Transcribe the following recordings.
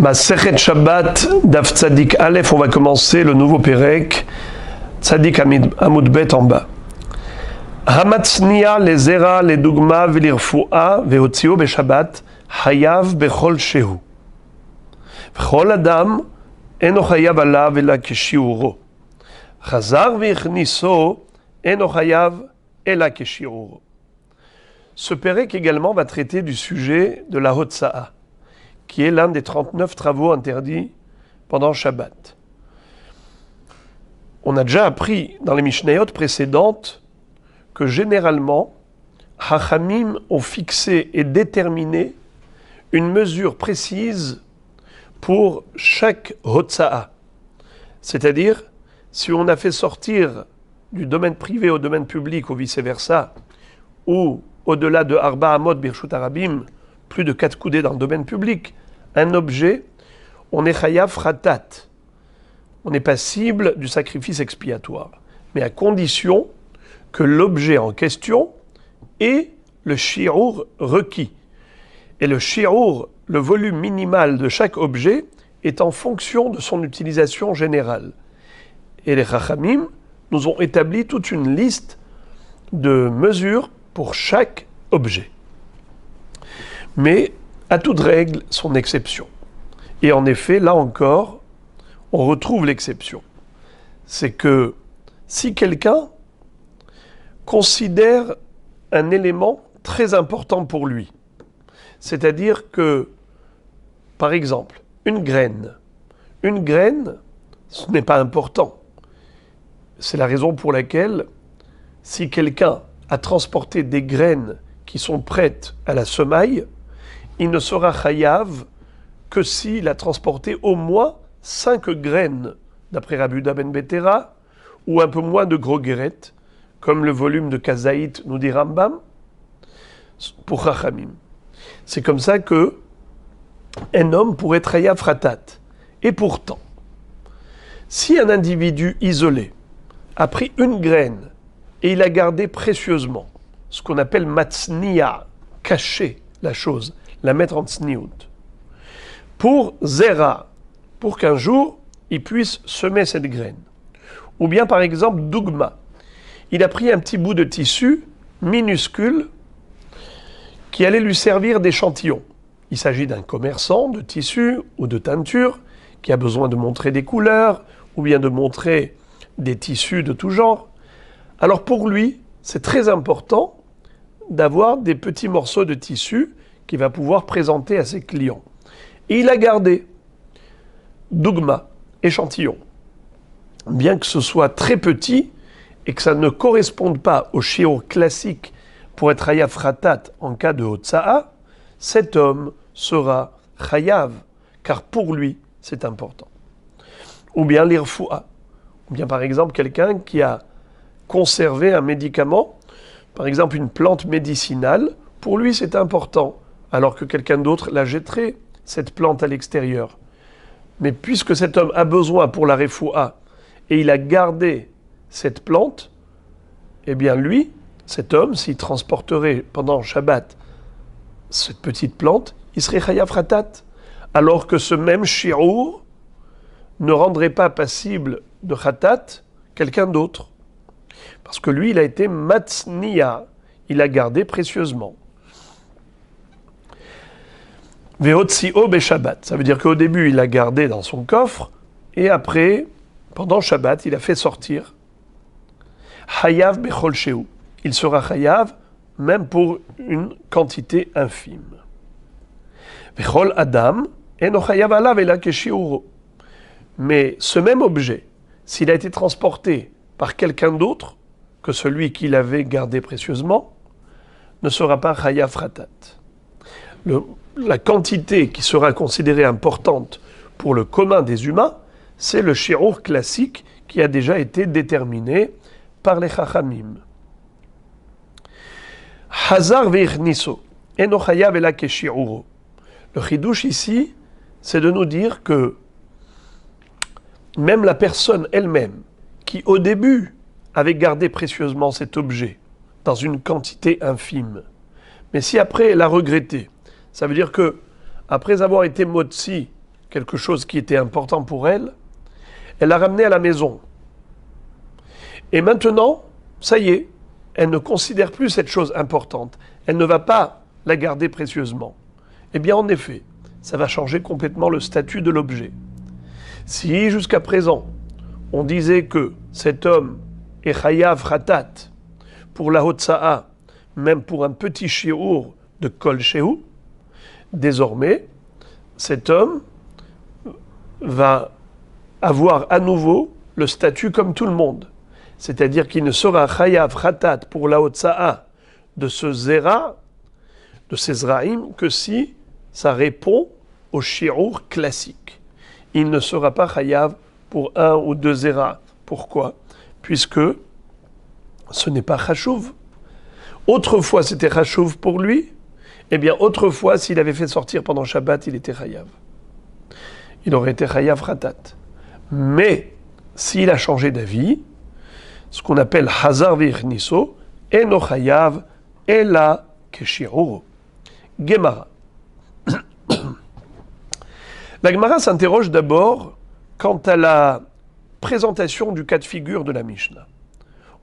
Masechet Shabbat, Daf Tzadik Aleph, on va commencer le nouveau Perek, Tzadik Amud Bet en bas. Hamatzniya le zera le dugma velirfu'a vehotzio beshabbat hayav bechol shehu. V'chol adam eno chayav alav ela keshiuro. Chazar v'ichniso eno chayav ela keshiuro. Ce Perek également va traiter du sujet de la Hotza'a, qui est l'un des 39 travaux interdits pendant Shabbat. On a déjà appris dans les Mishnayot précédentes que généralement, Hachamim ont fixé et déterminé une mesure précise pour chaque Hotza'a. C'est-à-dire, si on a fait sortir du domaine privé au domaine public ou vice-versa, ou au-delà de Arba Amot Birshut Arabim, plus de 4 coudées dans le domaine public, un objet, on est chayav ratat. On est passible du sacrifice expiatoire. Mais à condition que l'objet en question ait le shi'ur requis. Et le shi'ur, le volume minimal de chaque objet, est en fonction de son utilisation générale. Et les Chachamim nous ont établi toute une liste de mesures pour chaque objet. Mais à toute règle, son exception. Et en effet, là encore, on retrouve l'exception. C'est que si quelqu'un considère un élément très important pour lui, c'est-à-dire que, par exemple, une graine, ce n'est pas important. C'est la raison pour laquelle, si quelqu'un a transporté des graines qui sont prêtes à la semaille, il ne sera chayav que s'il a transporté au moins 5 graines, d'après Rabbi Yehuda ben Betera, ou un peu moins de gros guérettes, comme le volume de Kazaït nous dit Rambam, pour Chachamim. C'est comme ça que un homme pourrait être chayav ratat. Et pourtant, si un individu isolé a pris une graine et il a gardé précieusement, ce qu'on appelle matzniya, cacher la chose, la mettre en tsniout, pour zera, pour qu'un jour il puisse semer cette graine. Ou bien par exemple dugma, il a pris un petit bout de tissu minuscule qui allait lui servir d'échantillon. Il s'agit d'un commerçant de tissu ou de teinture qui a besoin de montrer des couleurs ou bien de montrer des tissus de tout genre. Alors pour lui, c'est très important d'avoir des petits morceaux de tissu qu'il va pouvoir présenter à ses clients. Et il a gardé dogma, échantillon. Bien que ce soit très petit et que ça ne corresponde pas au shiur classique pour être chayav ratat en cas de hotza'a, cet homme sera chayav, car pour lui, c'est important. Ou bien l'irfu'a. Ou bien par exemple quelqu'un qui a conservé un médicament, par exemple une plante médicinale, pour lui c'est important, alors que quelqu'un d'autre la jetterait, cette plante à l'extérieur. Mais puisque cet homme a besoin pour la refoua, et il a gardé cette plante, eh bien lui, cet homme, s'il transporterait pendant Shabbat cette petite plante, il serait chayav ratat, alors que ce même shi'ur ne rendrait pas passible de ratat quelqu'un d'autre. Parce que lui, il a été matzniya, il a gardé précieusement. Vehotzio beshabbat, ça veut dire qu'au début, il a gardé dans son coffre, et après, pendant Shabbat, il a fait sortir. Hayav bechol shehu, il sera chayav même pour une quantité infime. Vechol adam eno chayav alav ela keshiuro. Mais ce même objet, s'il a été transporté par quelqu'un d'autre que celui qu'il avait gardé précieusement, ne sera pas chayav ratat. La quantité qui sera considérée importante pour le commun des humains, c'est le shi'ur classique qui a déjà été déterminé par les Chachamim. Hazar veichniso, eno chayav ela keshi'uro. Le chidouche ici, c'est de nous dire que même la personne elle-même, qui au début avait gardé précieusement cet objet dans une quantité infime, mais si après elle a regretté, ça veut dire que après avoir été motzi quelque chose qui était important pour elle, elle l'a ramené à la maison. Et maintenant, ça y est, elle ne considère plus cette chose importante. Elle ne va pas la garder précieusement. Eh bien, en effet, ça va changer complètement le statut de l'objet. Si, jusqu'à présent, on disait que cet homme est chayav khatat pour la hotsa'a, même pour un petit shiur de kol shehu, désormais, cet homme va avoir à nouveau le statut comme tout le monde. C'est-à-dire qu'il ne sera chayav khatat pour la hotsa'a de ce zera, de ces zraïm, que si ça répond au shiur classique. Il ne sera pas chayav pour un ou deux zera. Pourquoi ? Puisque ce n'est pas chashuv. Autrefois, c'était chashuv pour lui. Eh bien, autrefois, s'il avait fait sortir pendant Shabbat, il était chayav. Il aurait été chayav khatat. Mais, s'il a changé d'avis, ce qu'on appelle hazar v'irniso, eno chayav, ela keshiru. Gemara. La Gemara s'interroge d'abord quant à la présentation du cas de figure de la Mishnah.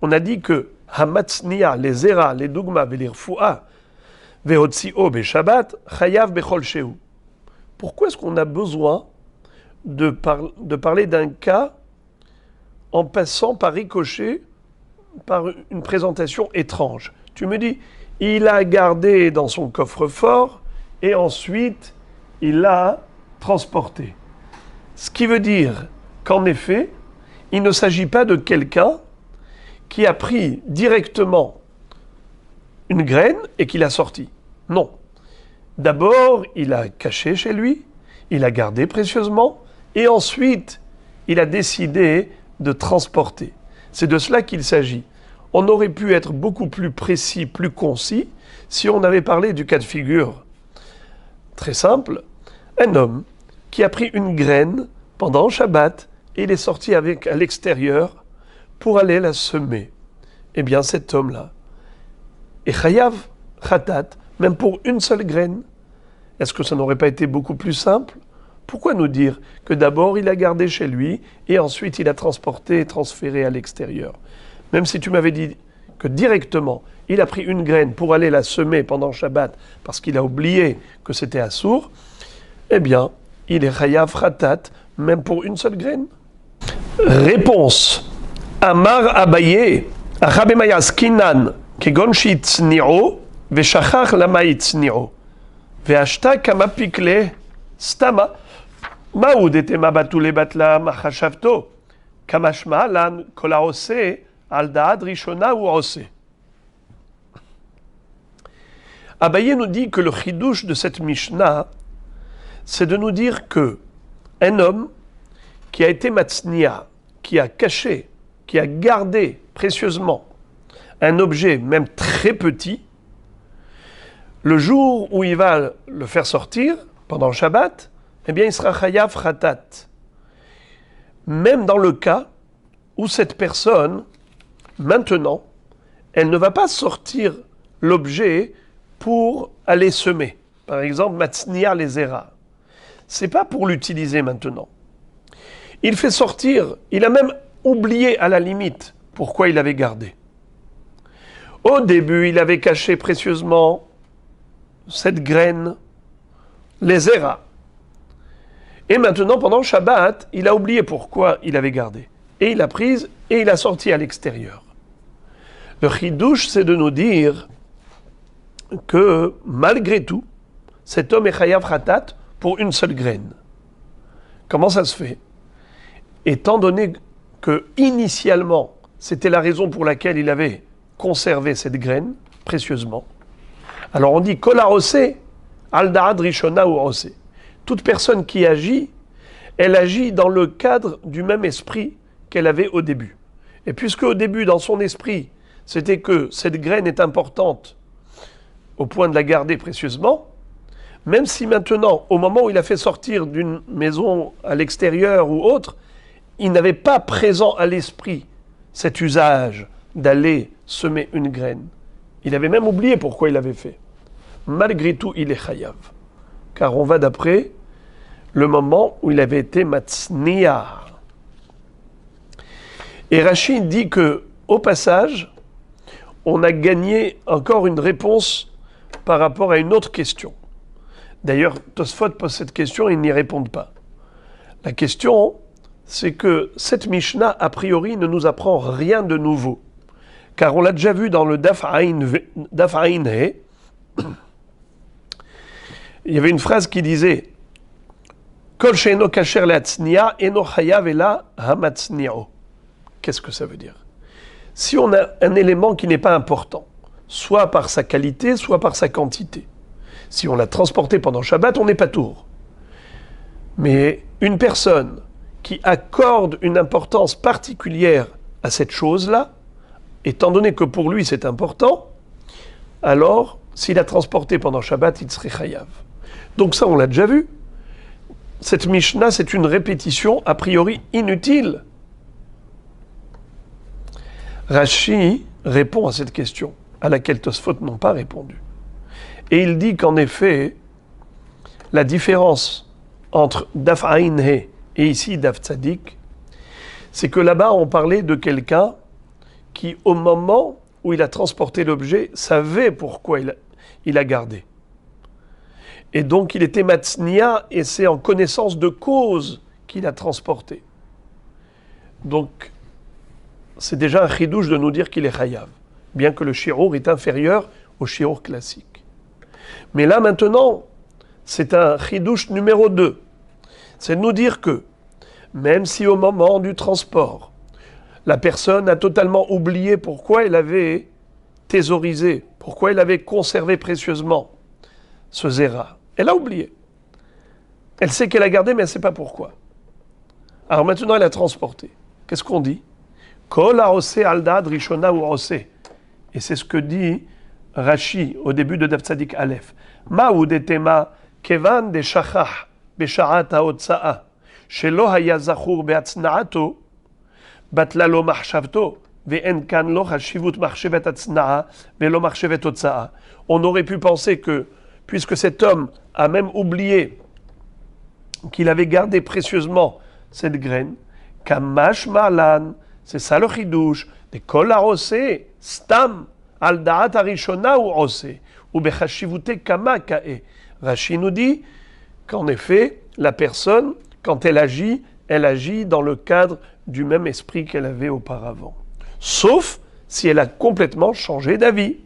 On a dit que Hamatzniya, les Zera, les Dugma, les Rfu'a, Vehotzio, Beshabbat, Chayav, Bechol Shehu. Pourquoi est-ce qu'on a besoin de parler d'un cas en passant par ricochet, par une présentation étrange ? Tu me dis, il a gardé dans son coffre-fort et ensuite il l'a transporté. Ce qui veut dire qu'en effet, il ne s'agit pas de quelqu'un qui a pris directement une graine et qui l'a sortie. Non. D'abord, il a caché chez lui, il a gardé précieusement, et ensuite, il a décidé de transporter. C'est de cela qu'il s'agit. On aurait pu être beaucoup plus précis, plus concis, si on avait parlé du cas de figure très simple. Un homme qui a pris une graine pendant Shabbat et il est sorti avec à l'extérieur pour aller la semer. Eh bien, cet homme-là est chayav khatat, même pour une seule graine. Est-ce que ça n'aurait pas été beaucoup plus simple ? Pourquoi nous dire que d'abord il a gardé chez lui et ensuite il a transporté et transféré à l'extérieur ? Même si tu m'avais dit que directement il a pris une graine pour aller la semer pendant Shabbat parce qu'il a oublié que c'était assour, eh bien, il est chayav khatat, même pour une seule graine. Réponse. Amar Abaye, Achabemaya skinan, kegon shitzni'o, veshachach lama yitzni'o, ve'ashta kama pikle, stama, maoud etema batule batla machashavto, kamashma lan kolaose, al da'ad rishona ou ose. Abaye nous dit que le chidouche de cette Mishnah, c'est de nous dire que un homme qui a été matznia, qui a caché, qui a gardé précieusement un objet, même très petit, le jour où il va le faire sortir, pendant Shabbat, eh bien il sera chayav khatat. Même dans le cas où cette personne, maintenant, elle ne va pas sortir l'objet pour aller semer. Par exemple, matznia les zera. C'est pas pour l'utiliser maintenant. Il fait sortir, il a même oublié à la limite pourquoi il avait gardé. Au début, il avait caché précieusement cette graine, les zera. Et maintenant, pendant Shabbat, il a oublié pourquoi il avait gardé. Et il l'a prise et il l'a sortie à l'extérieur. Le chidouche, c'est de nous dire que malgré tout, cet homme est chayav khatat pour une seule graine. Comment ça se fait ? Étant donné que initialement, c'était la raison pour laquelle il avait conservé cette graine précieusement. Alors on dit kol haoseh al da'ad rishona ou haoseh. Toute personne qui agit, elle agit dans le cadre du même esprit qu'elle avait au début. Et puisque au début, dans son esprit, c'était que cette graine est importante au point de la garder précieusement, même si maintenant, au moment où il a fait sortir d'une maison à l'extérieur ou autre, il n'avait pas présent à l'esprit cet usage d'aller semer une graine. Il avait même oublié pourquoi il l'avait fait. Malgré tout, il est chayav. Car on va d'après le moment où il avait été matznia. Et Rashi dit que, au passage, on a gagné encore une réponse par rapport à une autre question. D'ailleurs, Tosfot pose cette question et ils n'y répondent pas. La question, c'est que cette Mishnah, a priori, ne nous apprend rien de nouveau. Car on l'a déjà vu dans le Daf Ain He. Il y avait une phrase qui disait Kol she'eno kasher le'atzniya eno chayav ela hamatzni'o. Qu'est-ce que ça veut dire? Si on a un élément qui n'est pas important, soit par sa qualité, soit par sa quantité, si on l'a transporté pendant Shabbat, on n'est pas tour. Mais une personne qui accorde une importance particulière à cette chose-là, étant donné que pour lui c'est important, alors s'il a transporté pendant Shabbat, il serait chayav. Donc ça, on l'a déjà vu. Cette Mishnah, c'est une répétition a priori inutile. Rashi répond à cette question, à laquelle Tosfot n'ont pas répondu. Et il dit qu'en effet, la différence entre Daf Ain He et ici Daf Tzadik, c'est que là-bas on parlait de quelqu'un qui, au moment où il a transporté l'objet, savait pourquoi il a gardé. Et donc il était matznia et c'est en connaissance de cause qu'il a transporté. Donc c'est déjà un chidouche de nous dire qu'il est chayav, bien que le shirour est inférieur au shirour classique. Mais là maintenant, c'est un chidouche numéro 2. C'est de nous dire que, même si au moment du transport, la personne a totalement oublié pourquoi elle avait thésaurisé, pourquoi elle avait conservé précieusement ce zera, elle a oublié. Elle sait qu'elle a gardé, mais elle ne sait pas pourquoi. Alors maintenant, elle a transporté. Qu'est-ce qu'on dit? Kol haose aldad rishona ou ose. Et c'est ce que dit Rashi au début de Daf Tzadik Aleph. Ma'u detema kevan de shachach besharat haotsa'a shelo haya zachur be'atzna'ato batla lo machshavto ve'en kan lo chashivut machshevet atzna'a ve'lo machshevet otsa'a. On aurait pu penser que, puisque cet homme a même oublié qu'il avait gardé précieusement cette graine, kamash malan, c'est ça le chidouche, de kol haose stam al da'at harishona ou ose ou bechashivute kama ka'e. Rashi nous dit qu'en effet, la personne, quand elle agit dans le cadre du même esprit qu'elle avait auparavant. Sauf si elle a complètement changé d'avis.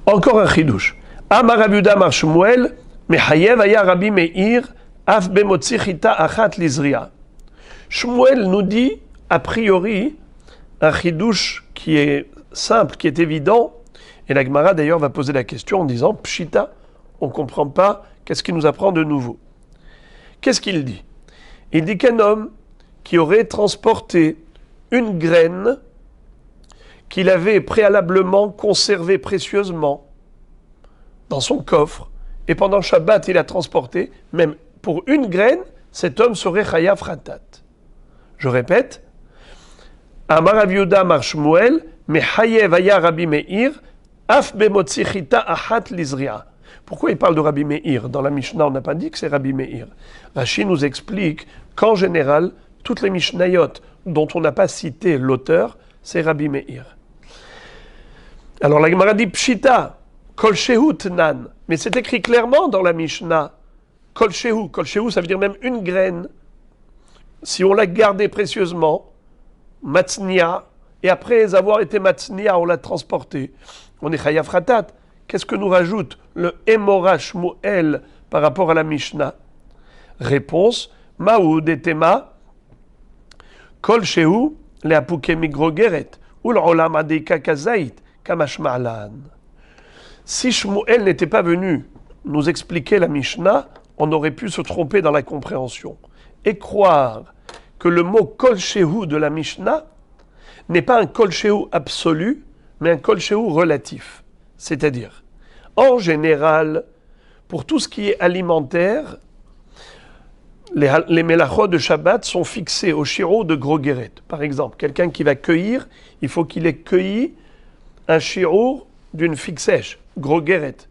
Encore un chidouche. Amar Rabi Yehuda Amar Shmuel, mechayev haya Rabbi Meir, af bemotzi chita achat lizria. Shmuel nous dit, a priori, un chidouche qui est simple, qui est évident, et la Gemara d'ailleurs va poser la question en disant, pshita, on ne comprend pas, qu'est-ce qu'il nous apprend de nouveau? Qu'est-ce qu'il dit? Il dit qu'un homme qui aurait transporté une graine qu'il avait préalablement conservée précieusement dans son coffre, et pendant Shabbat il a transporté, même pour une graine, cet homme serait chayav khatat. Je répète, Amar Rabi Yehuda Amar Shmuel, mechayev haya Rabbi Meir, af bemotzi chita achat lizria. Pourquoi il parle de Rabbi Meir? Dans la Mishnah, on n'a pas dit que c'est Rabbi Meir. Rashi nous explique qu'en général, toutes les Mishnayot dont on n'a pas cité l'auteur, c'est Rabbi Meir. Alors la Gemara dit Pshita, Kol Shehu Tnan. Mais c'est écrit clairement dans la Mishnah. Kol Shehu. Kol Shehu, ça veut dire même une graine. Si on l'a gardée précieusement, Matznia, et après avoir été Matznia, on l'a transportée, on est Chayav Khatat. Qu'est-ce que nous rajoute le Emora Shmuel par rapport à la Mishnah? Réponse Maoud et Tema Kol Shehu le Apuke Migrogeret ou l'Olam Adeika Kazait Kamash Ma'lan. Si Shmuel n'était pas venu nous expliquer la Mishnah, on aurait pu se tromper dans la compréhension et croire que le mot Kol Shehu de la Mishnah n'est pas un Kol Shehu absolu, mais un Kol Shehu relatif. C'est-à-dire, en général, pour tout ce qui est alimentaire, les mélachot de Shabbat sont fixés au shiro de Grogeret. Par exemple, quelqu'un qui va cueillir, il faut qu'il ait cueilli un shiro d'une figue sèche, gros guérette,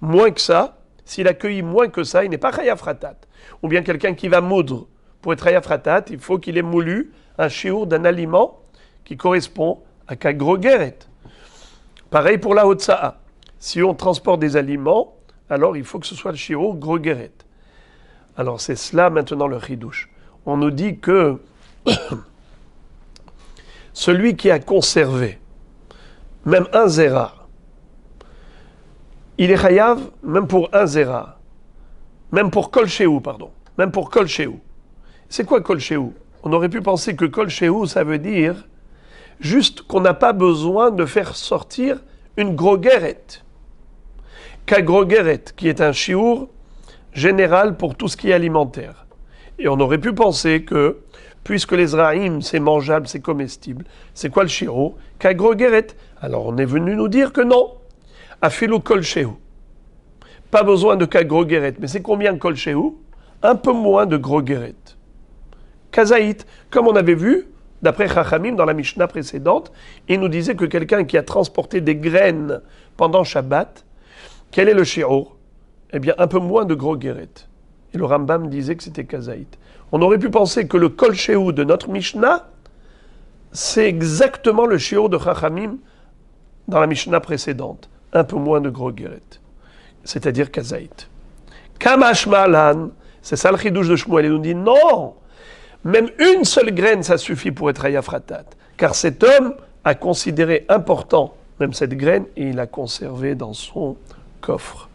moins que ça, s'il a cueilli moins que ça, il n'est pas chayav ratat. Ou bien quelqu'un qui va moudre, pour être chayav ratat, il faut qu'il ait moulu un shiur d'un aliment qui correspond à ka gros guérette. Pareil pour la hotsa'a. Si on transporte des aliments, alors il faut que ce soit le shiur gros guérette. Alors c'est cela maintenant le chidouche. On nous dit que celui qui a conservé même un zera, il est chayav même pour un zera, même pour kol shehu, pardon, même pour kol shehu. C'est quoi kol shehu? On aurait pu penser que kol shehu, ça veut dire juste qu'on n'a pas besoin de faire sortir une groguerette. Ka groguerette, qui est un shiur général pour tout ce qui est alimentaire. Et on aurait pu penser que, puisque les zraïm, c'est mangeable, c'est comestible, c'est quoi le shiur? Ka groguerette. Alors on est venu nous dire que non. Afilu kol shehu. Pas besoin de ka groguerette. Mais c'est combien kol shehu? Un peu moins de groguerette. Kazaït, comme on avait vu, d'après Chachamim, dans la Mishnah précédente, il nous disait que quelqu'un qui a transporté des graines pendant Shabbat, quel est le shiur? Eh bien, un peu moins de groguerette. Et le Rambam disait que c'était Kazaït. On aurait pu penser que le kol shehu de notre Mishnah, c'est exactement le shiur de Chachamim dans la Mishnah précédente. Un peu moins de groguerette. C'est-à-dire Kazaït. Kamash Malan, c'est ça le chidouche de Shmuel. Il nous dit non! Même une seule graine, ça suffit pour être chayav ratat. Car cet homme a considéré important même cette graine et il l'a conservée dans son coffre.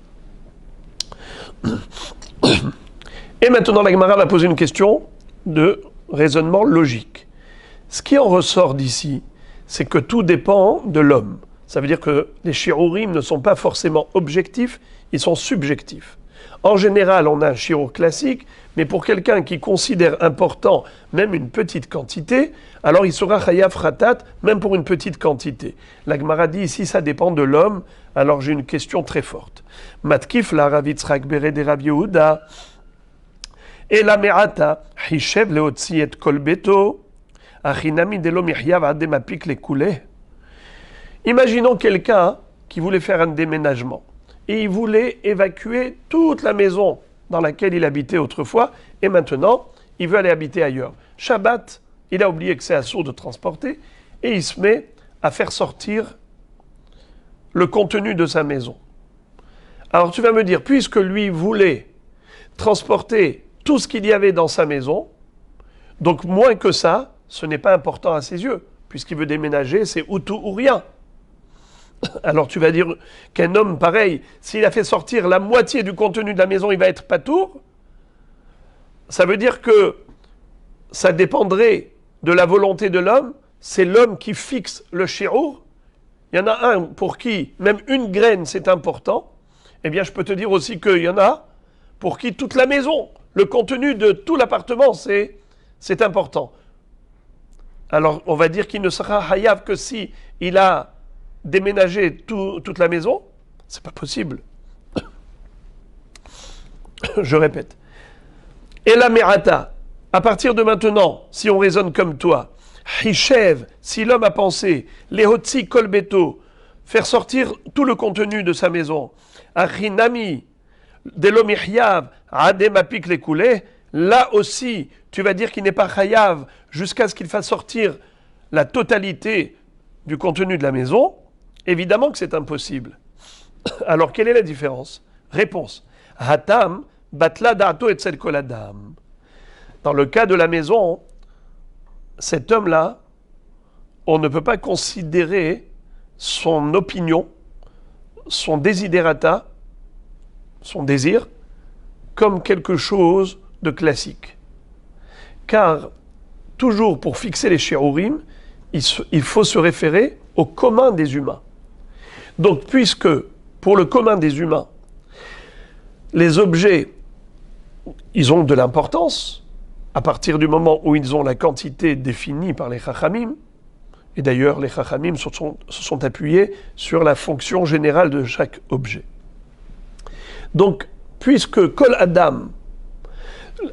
Et maintenant, la Gemara va poser une question de raisonnement logique. Ce qui en ressort d'ici, c'est que tout dépend de l'homme. Ça veut dire que les shiurim ne sont pas forcément objectifs, ils sont subjectifs. En général, on a un shiur classique, mais pour quelqu'un qui considère important même une petite quantité, alors il sera chayav ratat même pour une petite quantité. La Gemara dit ici, ça dépend de l'homme, alors j'ai une question très forte. Matkif la Rav Yitzchak bere de Rav Yehuda, et la me'ata, hishev leotzi et kol beto, achinami de lo mihyav adem apik le kouleh. Imaginons quelqu'un qui voulait faire un déménagement et il voulait évacuer toute la maison dans laquelle il habitait autrefois et maintenant il veut aller habiter ailleurs. Shabbat, il a oublié que c'est assourd de transporter et il se met à faire sortir le contenu de sa maison. Alors tu vas me dire, puisque lui voulait transporter tout ce qu'il y avait dans sa maison, donc moins que ça, ce n'est pas important à ses yeux, puisqu'il veut déménager, c'est ou tout ou rien. Alors tu vas dire qu'un homme pareil, s'il a fait sortir la moitié du contenu de la maison, il va être patour. Ça veut dire que ça dépendrait de la volonté de l'homme. C'est l'homme qui fixe le shiur. Il y en a un pour qui même une graine c'est important. Eh bien je peux te dire aussi qu'il y en a pour qui toute la maison, le contenu de tout l'appartement c'est important. Alors on va dire qu'il ne sera hayav que si il a déménager toute la maison, c'est pas possible. Je répète. Et la me'ata, à partir de maintenant, si on raisonne comme toi, hishev, si l'homme a pensé, lehotzi kol beto, faire sortir tout le contenu de sa maison, achinami, delo mihyav, adem apik le kouleh, là aussi, tu vas dire qu'il n'est pas chayav jusqu'à ce qu'il fasse sortir la totalité du contenu de la maison. Évidemment que c'est impossible. Alors, quelle est la différence? Réponse. Hatam, batla da'ato et tsel kol adam. Dans le cas de la maison, cet homme-là, on ne peut pas considérer son opinion, son desiderata, son désir, comme quelque chose de classique. Car, toujours pour fixer les shiurim, il faut se référer au commun des humains. Donc, puisque, pour le commun des humains, les objets, ils ont de l'importance, à partir du moment où ils ont la quantité définie par les Chachamim, et d'ailleurs, les Chachamim se sont appuyés sur la fonction générale de chaque objet. Donc, puisque Kol Adam,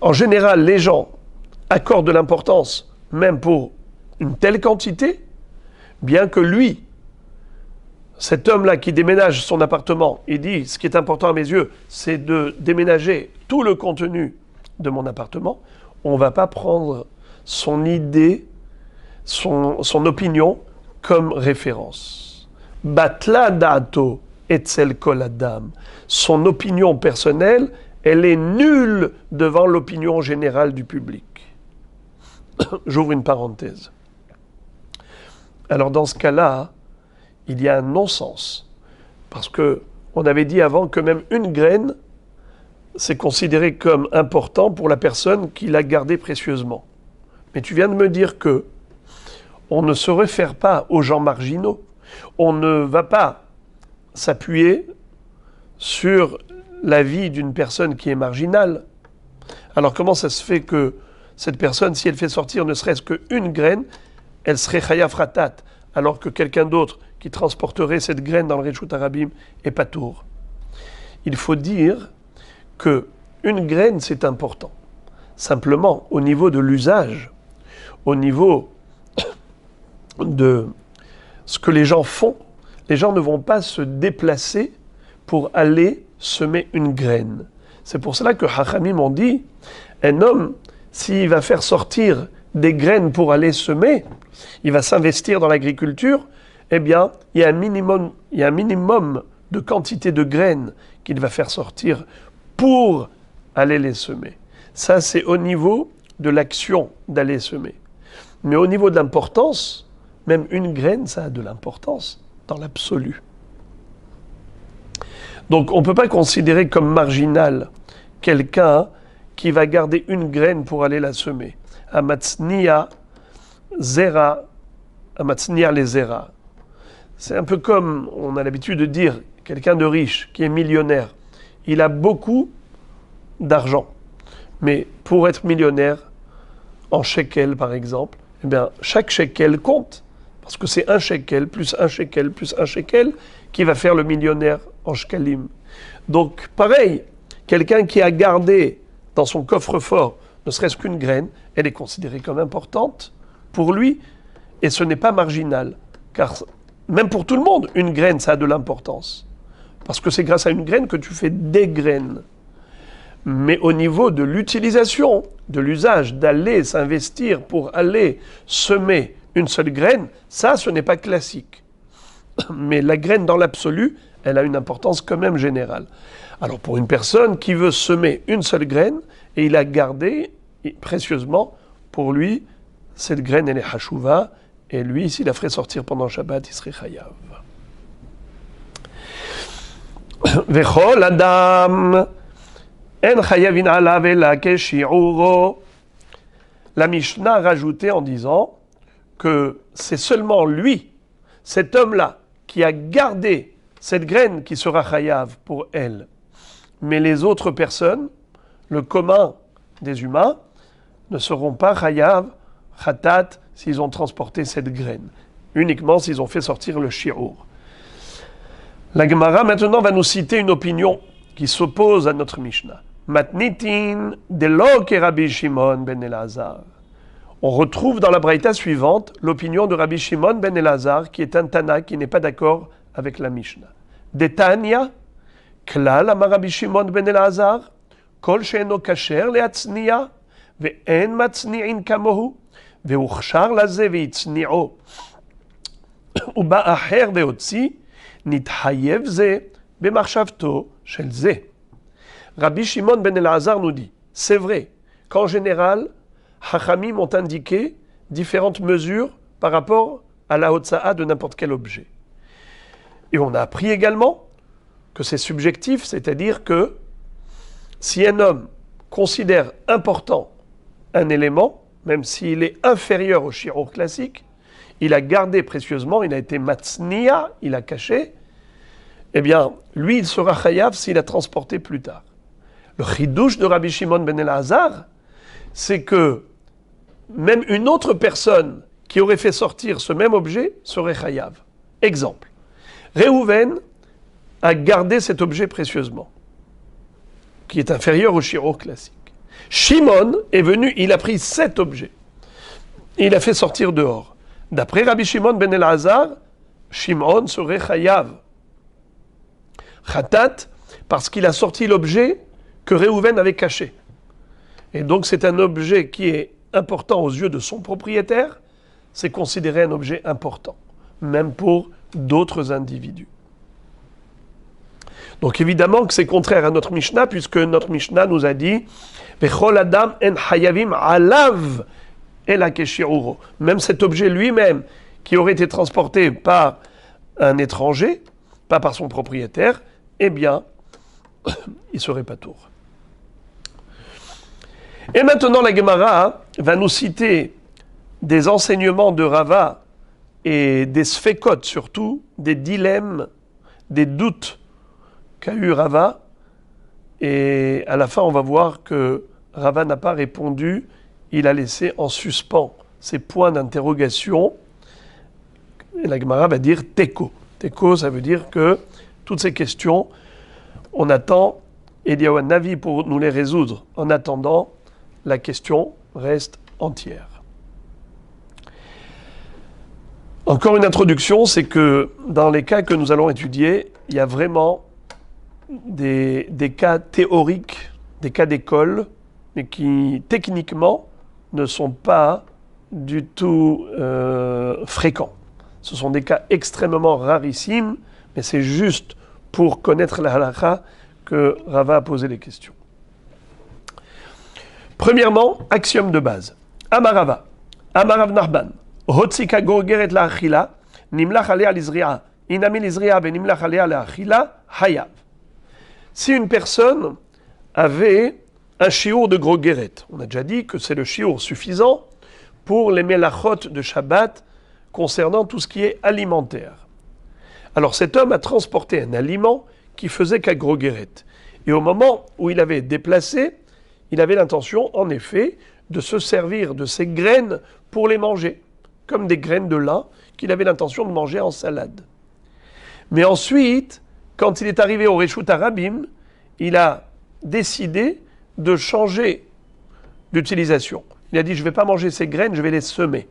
en général, les gens accordent de l'importance, même pour une telle quantité, bien que lui, cet homme-là qui déménage son appartement, il dit, ce qui est important à mes yeux, c'est de déménager tout le contenu de mon appartement, on ne va pas prendre son idée, son opinion comme référence. Batla da'ato etzel kol adam. Son opinion personnelle, elle est nulle devant l'opinion générale du public. J'ouvre une parenthèse. Alors dans ce cas-là, il y a un non-sens. Parce que on avait dit avant que même une graine, c'est considéré comme important pour la personne qui l'a gardée précieusement. Mais tu viens de me dire que on ne se réfère pas aux gens marginaux. On ne va pas s'appuyer sur la vie d'une personne qui est marginale. Alors comment ça se fait que cette personne, si elle fait sortir ne serait-ce qu'une graine, elle serait chayav ratat, alors que quelqu'un d'autre qui transporterait cette graine dans le Reshut Harabim est patour? Il faut dire que une graine, c'est important. Simplement, au niveau de l'usage, au niveau de ce que les gens font, les gens ne vont pas se déplacer pour aller semer une graine. C'est pour cela que Chachamim ont dit, un homme, s'il va faire sortir des graines pour aller semer, il va s'investir dans l'agriculture, eh bien, il y a un minimum de quantité de graines qu'il va faire sortir pour aller les semer. Ça, c'est au niveau de l'action d'aller semer. Mais au niveau de l'importance, même une graine, ça a de l'importance dans l'absolu. Donc, on ne peut pas considérer comme marginal quelqu'un qui va garder une graine pour aller la semer. Amatznia zera, amatznia les zera. C'est un peu comme, on a l'habitude de dire, quelqu'un de riche, qui est millionnaire. Il a beaucoup d'argent. Mais pour être millionnaire, en shekel par exemple, eh bien, chaque shekel compte. Parce que c'est un shekel, plus un shekel, plus un shekel, qui va faire le millionnaire en shekalim. Donc, pareil, quelqu'un qui a gardé dans son coffre-fort, ne serait-ce qu'une graine, elle est considérée comme importante pour lui, et ce n'est pas marginal. Car même pour tout le monde, une graine, ça a de l'importance. Parce que c'est grâce à une graine que tu fais des graines. Mais au niveau de l'utilisation, de l'usage, d'aller s'investir pour aller semer une seule graine, ça, ce n'est pas classique. Mais la graine, dans l'absolu, elle a une importance quand même générale. Alors pour une personne qui veut semer une seule graine, et il a gardé précieusement, pour lui, cette graine, elle est hashuva, et lui, s'il la ferait sortir pendant Shabbat, il serait chayav. Vechol adam en chayavin alav ela keshi'uro. La Mishnah a rajouté en disant que c'est seulement lui, cet homme-là, qui a gardé cette graine qui sera chayav pour elle. Mais les autres personnes, le commun des humains, ne seront pas chayav, chatat, s'ils ont transporté cette graine. Uniquement s'ils ont fait sortir le shi'ur. La Gemara maintenant va nous citer une opinion qui s'oppose à notre Mishnah. Matnitin de lo ke Rabbi Shimon ben Elazar. On retrouve dans la braïta suivante l'opinion de Rabbi Shimon ben Elazar, qui est un Tana qui n'est pas d'accord avec la Mishnah. Detania, klal amar Rabbi Shimon ben Elazar, kol she'eno kasher le'atzniya, ve'en matzni'in kamohu, ve'uchshar laze ve'itzni'o, uba acher ve'otzi, nithayev ze, b'machshavto shel ze. Rabbi Shimon ben Elazar nous dit, c'est vrai qu'en général, Chachamim ont indiqué différentes mesures par rapport à la hotza'a de n'importe quel objet. Et on a appris également que c'est subjectif, c'est-à-dire que si un homme considère important un élément, même s'il est inférieur au shi'ur classique, il a gardé précieusement, il a été matzniya, il a caché, eh bien, lui, il sera chayav s'il a transporté plus tard. Le chidouche de Rabbi Shimon ben Elazar, c'est que même une autre personne qui aurait fait sortir ce même objet serait chayav. Exemple, Réhouven a gardé cet objet précieusement, qui est inférieur au shi'ur classique. Shimon est venu, il a pris cet objet, et il a fait sortir dehors. D'après Rabbi Shimon ben Elazar, Shimon serait chayav. Khatat, parce qu'il a sorti l'objet que Réhouven avait caché. Et donc c'est un objet qui est important aux yeux de son propriétaire, c'est considéré un objet important, même pour d'autres individus. Donc évidemment que c'est contraire à notre Mishnah, puisque notre Mishnah nous a dit « Vechol adam en hayavim alav el hakeshi'uro » Même cet objet lui-même, qui aurait été transporté par un étranger, pas par son propriétaire, eh bien, il serait pas tour. Et maintenant, la Gemara va nous citer des enseignements de Rava et des sfekot surtout, des dilemmes, des doutes qu'a eu Rava. Et à la fin, on va voir que Rava n'a pas répondu, il a laissé en suspens ces points d'interrogation. Et la Gemara va dire teko. Teko, ça veut dire que toutes ces questions, on attend Eliyahu Navi pour nous les résoudre. En attendant, la question reste entière. Encore une introduction, c'est que dans les cas que nous allons étudier, il y a vraiment des cas théoriques, des cas d'école, mais qui techniquement ne sont pas du tout fréquents. Ce sont des cas extrêmement rarissimes, mais c'est juste pour connaître la halakha que Rava a posé les questions. Premièrement, axiome de base. Amarava, Amarav Narban, Hotzika gorgeret la achila, nimlach alea l'izri'a, inami l'izri'a ve nimlach alea la achila, hayav. Si une personne avait un shiur de grogeret, on a déjà dit que c'est le shiur suffisant pour les melachot de Shabbat concernant tout ce qui est alimentaire. Alors cet homme a transporté un aliment qui faisait qu'à grogeret. Et au moment où il avait déplacé, il avait l'intention, en effet, de se servir de ces graines pour les manger, comme des graines de lin qu'il avait l'intention de manger en salade. Mais ensuite, quand il est arrivé au Reshut Harabim, il a décidé de changer d'utilisation. Il a dit, je ne vais pas manger ces graines, je vais les semer.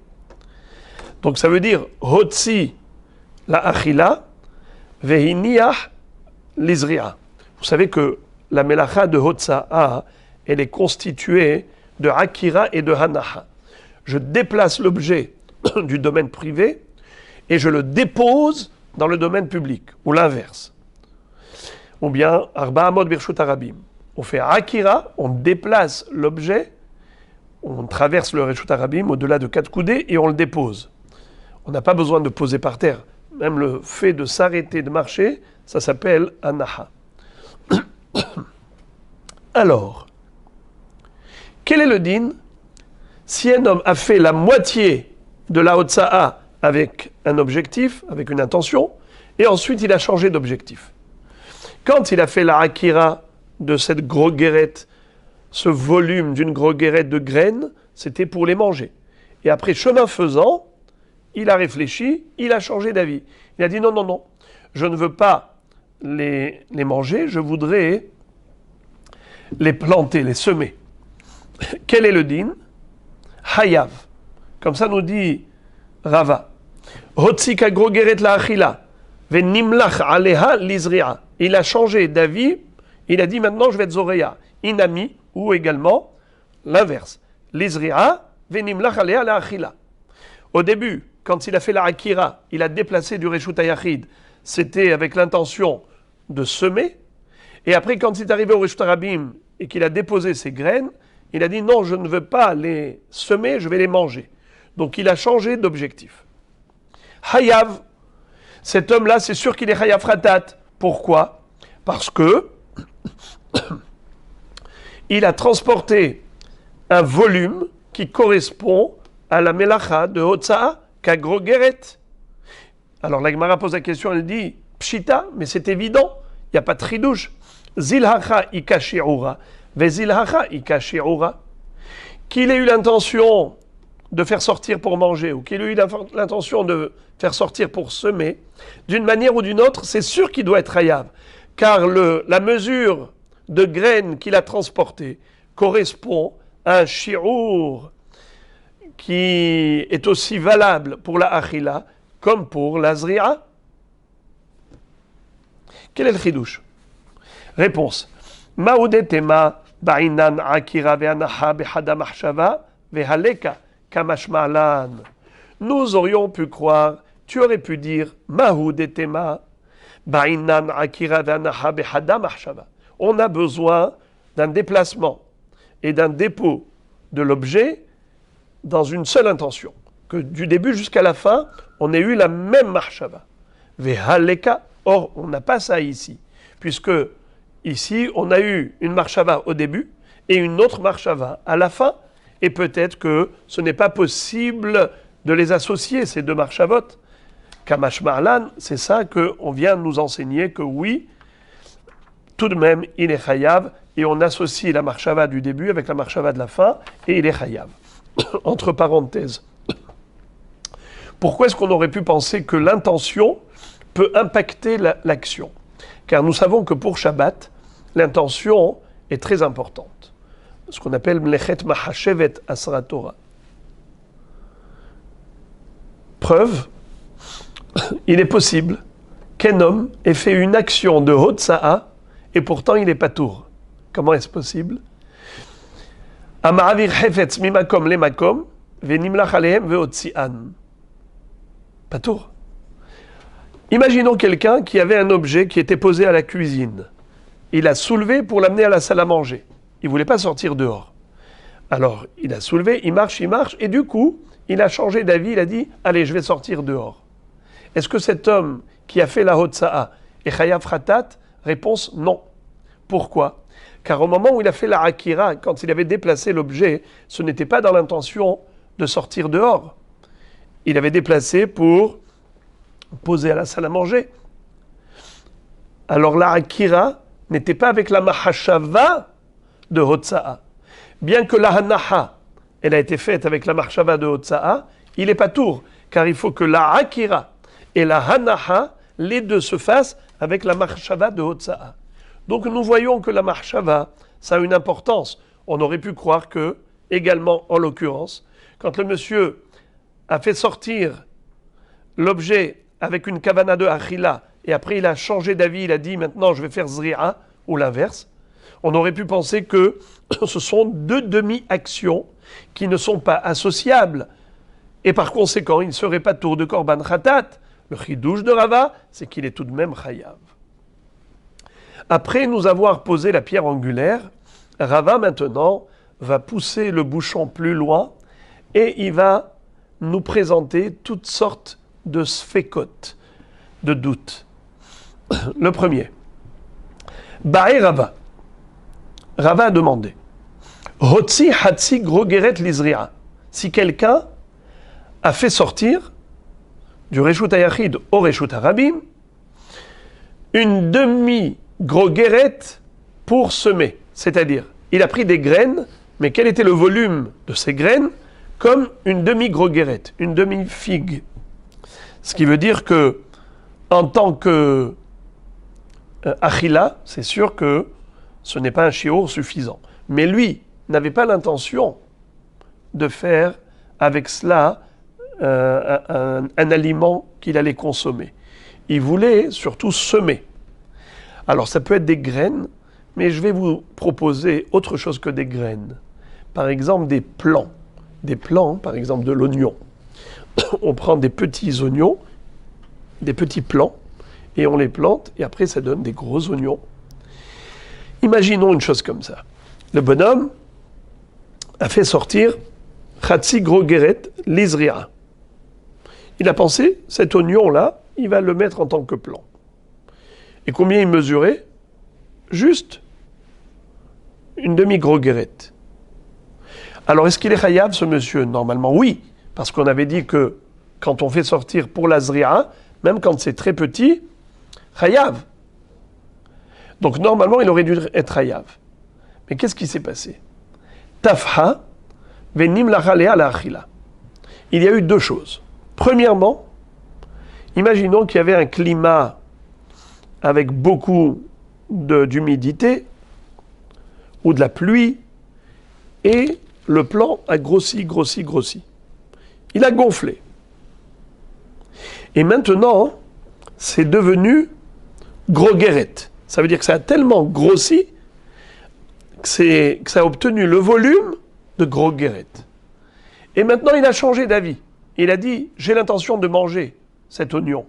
Donc ça veut dire, Hotzi la achila, vehiniach l'izri'a. Vous savez que la melacha de Hotza'a, elle est constituée de Akira et de Hanaha. Je déplace l'objet du domaine privé et je le dépose dans le domaine public, ou l'inverse. Ou bien, Arba Amod Birshut Harabim. On fait Akira, on déplace l'objet, on traverse le Reshut Harabim au-delà de 4 coudées et on le dépose. On n'a pas besoin de poser par terre. Même le fait de s'arrêter de marcher, ça s'appelle Hanaha. Alors, quel est le din si un homme a fait la moitié de la Hotza'a avec un objectif, avec une intention, et ensuite il a changé d'objectif? Quand il a fait la Akira de cette groguérette, ce volume d'une groguérette de graines, c'était pour les manger. Et après, chemin faisant, il a réfléchi, il a changé d'avis. Il a dit non, non, non, je ne veux pas les manger, je voudrais les planter, les semer. Quel est le din? Hayav. Comme ça nous dit Rava. Hotzika grogeret la achila. Venimlach aleha l'izri'a. Il a changé d'avis. Il a dit maintenant je vais être zoreya. Inami, ou également l'inverse. L'izri'a, venimlach aleha la achila. Au début, quand il a fait la akira, il a déplacé du Reshut HaYachid. C'était avec l'intention de semer. Et après, quand il est arrivé au Reshut Harabim et qu'il a déposé ses graines, il a dit non, je ne veux pas les semer, je vais les manger. Donc il a changé d'objectif. Hayav, cet homme-là, c'est sûr qu'il est Hayav Ratat. Pourquoi? Parce que il a transporté un volume qui correspond à la melacha de Hotza'a Kagrogeret. Alors la Gemara pose la question, elle dit Pshita, mais c'est évident, il n'y a pas de tridouche. Zilhacha ikashi'ura, vezilhacha ikashi'ura. Qu'il ait eu l'intention de faire sortir pour manger ou qu'il ait eu l'intention de faire sortir pour semer, d'une manière ou d'une autre, c'est sûr qu'il doit être hayav. Car la mesure de graines qu'il a transportée correspond à un shi'ur qui est aussi valable pour la achila comme pour la zri'a. Quel est le chidouche? Réponse. Maoudetema ba'inan akira ve'anaha behada mahshava ve'haleka kamashma'lan. Nous aurions pu croire, tu aurais pu dire, Maoudetema ba'inan akira ve'anaha behada mahshava. On a besoin d'un déplacement et d'un dépôt de l'objet dans une seule intention. Que du début jusqu'à la fin, on ait eu la même mahshava. Ve'haleka. Or, on n'a pas ça ici, puisque ici, on a eu une marshava au début et une autre marshava à la fin, et peut-être que ce n'est pas possible de les associer, ces deux marshavot. Kamash Ma'lan, c'est ça qu'on vient nous enseigner que oui, tout de même, il est chayav, et on associe la marshava du début avec la marshava de la fin, et il est chayav. Entre parenthèses. Pourquoi est-ce qu'on aurait pu penser que l'intention peut impacter l'action? Car nous savons que pour Shabbat, l'intention est très importante. Ce qu'on appelle Mlechet Mahashevet Asra Torah. Preuve, il est possible qu'un homme ait fait une action de Hotsa'a et pourtant il est patour. Comment est-ce possible? Ama'avir Hefetz mimakom lemakom venimlach alehem veotzi'an. Patour. Imaginons quelqu'un qui avait un objet qui était posé à la cuisine. Il a soulevé pour l'amener à la salle à manger. Il ne voulait pas sortir dehors. Alors, il a soulevé, il marche, et du coup, il a changé d'avis, il a dit « Allez, je vais sortir dehors ». Est-ce que cet homme qui a fait la Hotsa'a est chayav Khatat? Réponse « Non ». Pourquoi? Car au moment où il a fait la Akira, quand il avait déplacé l'objet, ce n'était pas dans l'intention de sortir dehors. Il avait déplacé pour poser à la salle à manger. Alors la Akira n'était pas avec la Mahashava de Hotsa'a. Bien que la Hanaha, elle a été faite avec la Mahashava de Hotsa'a, il n'est pas tour, car il faut que la Akira et la Hanaha, les deux se fassent avec la Mahashava de Hotsa'a. Donc nous voyons que la Mahashava, ça a une importance. On aurait pu croire que, également en l'occurrence, quand le monsieur a fait sortir l'objet avec une kavana de achila, et après il a changé d'avis, il a dit maintenant je vais faire zri'a, ou l'inverse, on aurait pu penser que ce sont deux demi-actions qui ne sont pas associables, et par conséquent il ne serait pas tour de korban khatat. Le chidouche de Rava, c'est qu'il est tout de même chayav. Après nous avoir posé la pierre angulaire, Rava maintenant va pousser le bouchon plus loin, et il va nous présenter toutes sortes de sfekot, de doutes. Le premier. Bae Rava. Rava a demandé. Hotsi hatsi grogeret lizri'a. Si quelqu'un a fait sortir du Reshut Hayachid au Reshut Harabim une demi-grogeret pour semer. C'est-à-dire, il a pris des graines, mais quel était le volume de ces graines? Comme une demi-grogeret, une demi-figue. Ce qui veut dire que, en tant que achila, c'est sûr que ce n'est pas un shiur suffisant. Mais lui n'avait pas l'intention de faire avec cela un aliment qu'il allait consommer. Il voulait surtout semer. Alors ça peut être des graines, mais je vais vous proposer autre chose que des graines. Par exemple des plants. Des plants, par exemple de l'oignon. On prend des petits oignons, des petits plants, et on les plante, et après ça donne des gros oignons. Imaginons une chose comme ça. Le bonhomme a fait sortir Khatsi Grogeret Lizria. Il a pensé, cet oignon-là, il va le mettre en tant que plant. Et combien il mesurait? Juste une demi-grogeret. Alors, est-ce qu'il est chayav, ce monsieur? Normalement, oui. Parce qu'on avait dit que quand on fait sortir pour la zri'a, même quand c'est très petit, chayav. Donc, normalement, il aurait dû être chayav. Mais qu'est-ce qui s'est passé? Tafha, venim lachalea la achila. Il y a eu deux choses. Premièrement, imaginons qu'il y avait un climat avec beaucoup d'humidité ou de la pluie, et le plant a grossi. Il a gonflé. Et maintenant, c'est devenu grogeret. Ça veut dire que ça a tellement grossi que ça a obtenu le volume de grogeret. Et maintenant, il a changé d'avis. Il a dit, j'ai l'intention de manger cet oignon.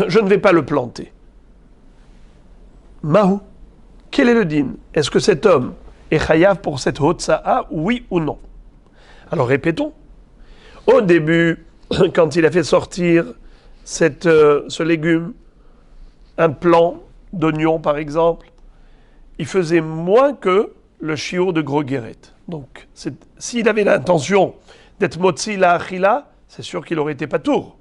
Je ne vais pas le planter. Mahou, quel est le din? Est-ce que cet homme est chayav pour cette hotsa'a, oui ou non? Alors répétons. Au début, quand il a fait sortir ce légume, un plant d'oignon par exemple, il faisait moins que le shiur de grogeret. Donc, s'il avait l'intention d'être motzi la achila, c'est sûr qu'il aurait été patour.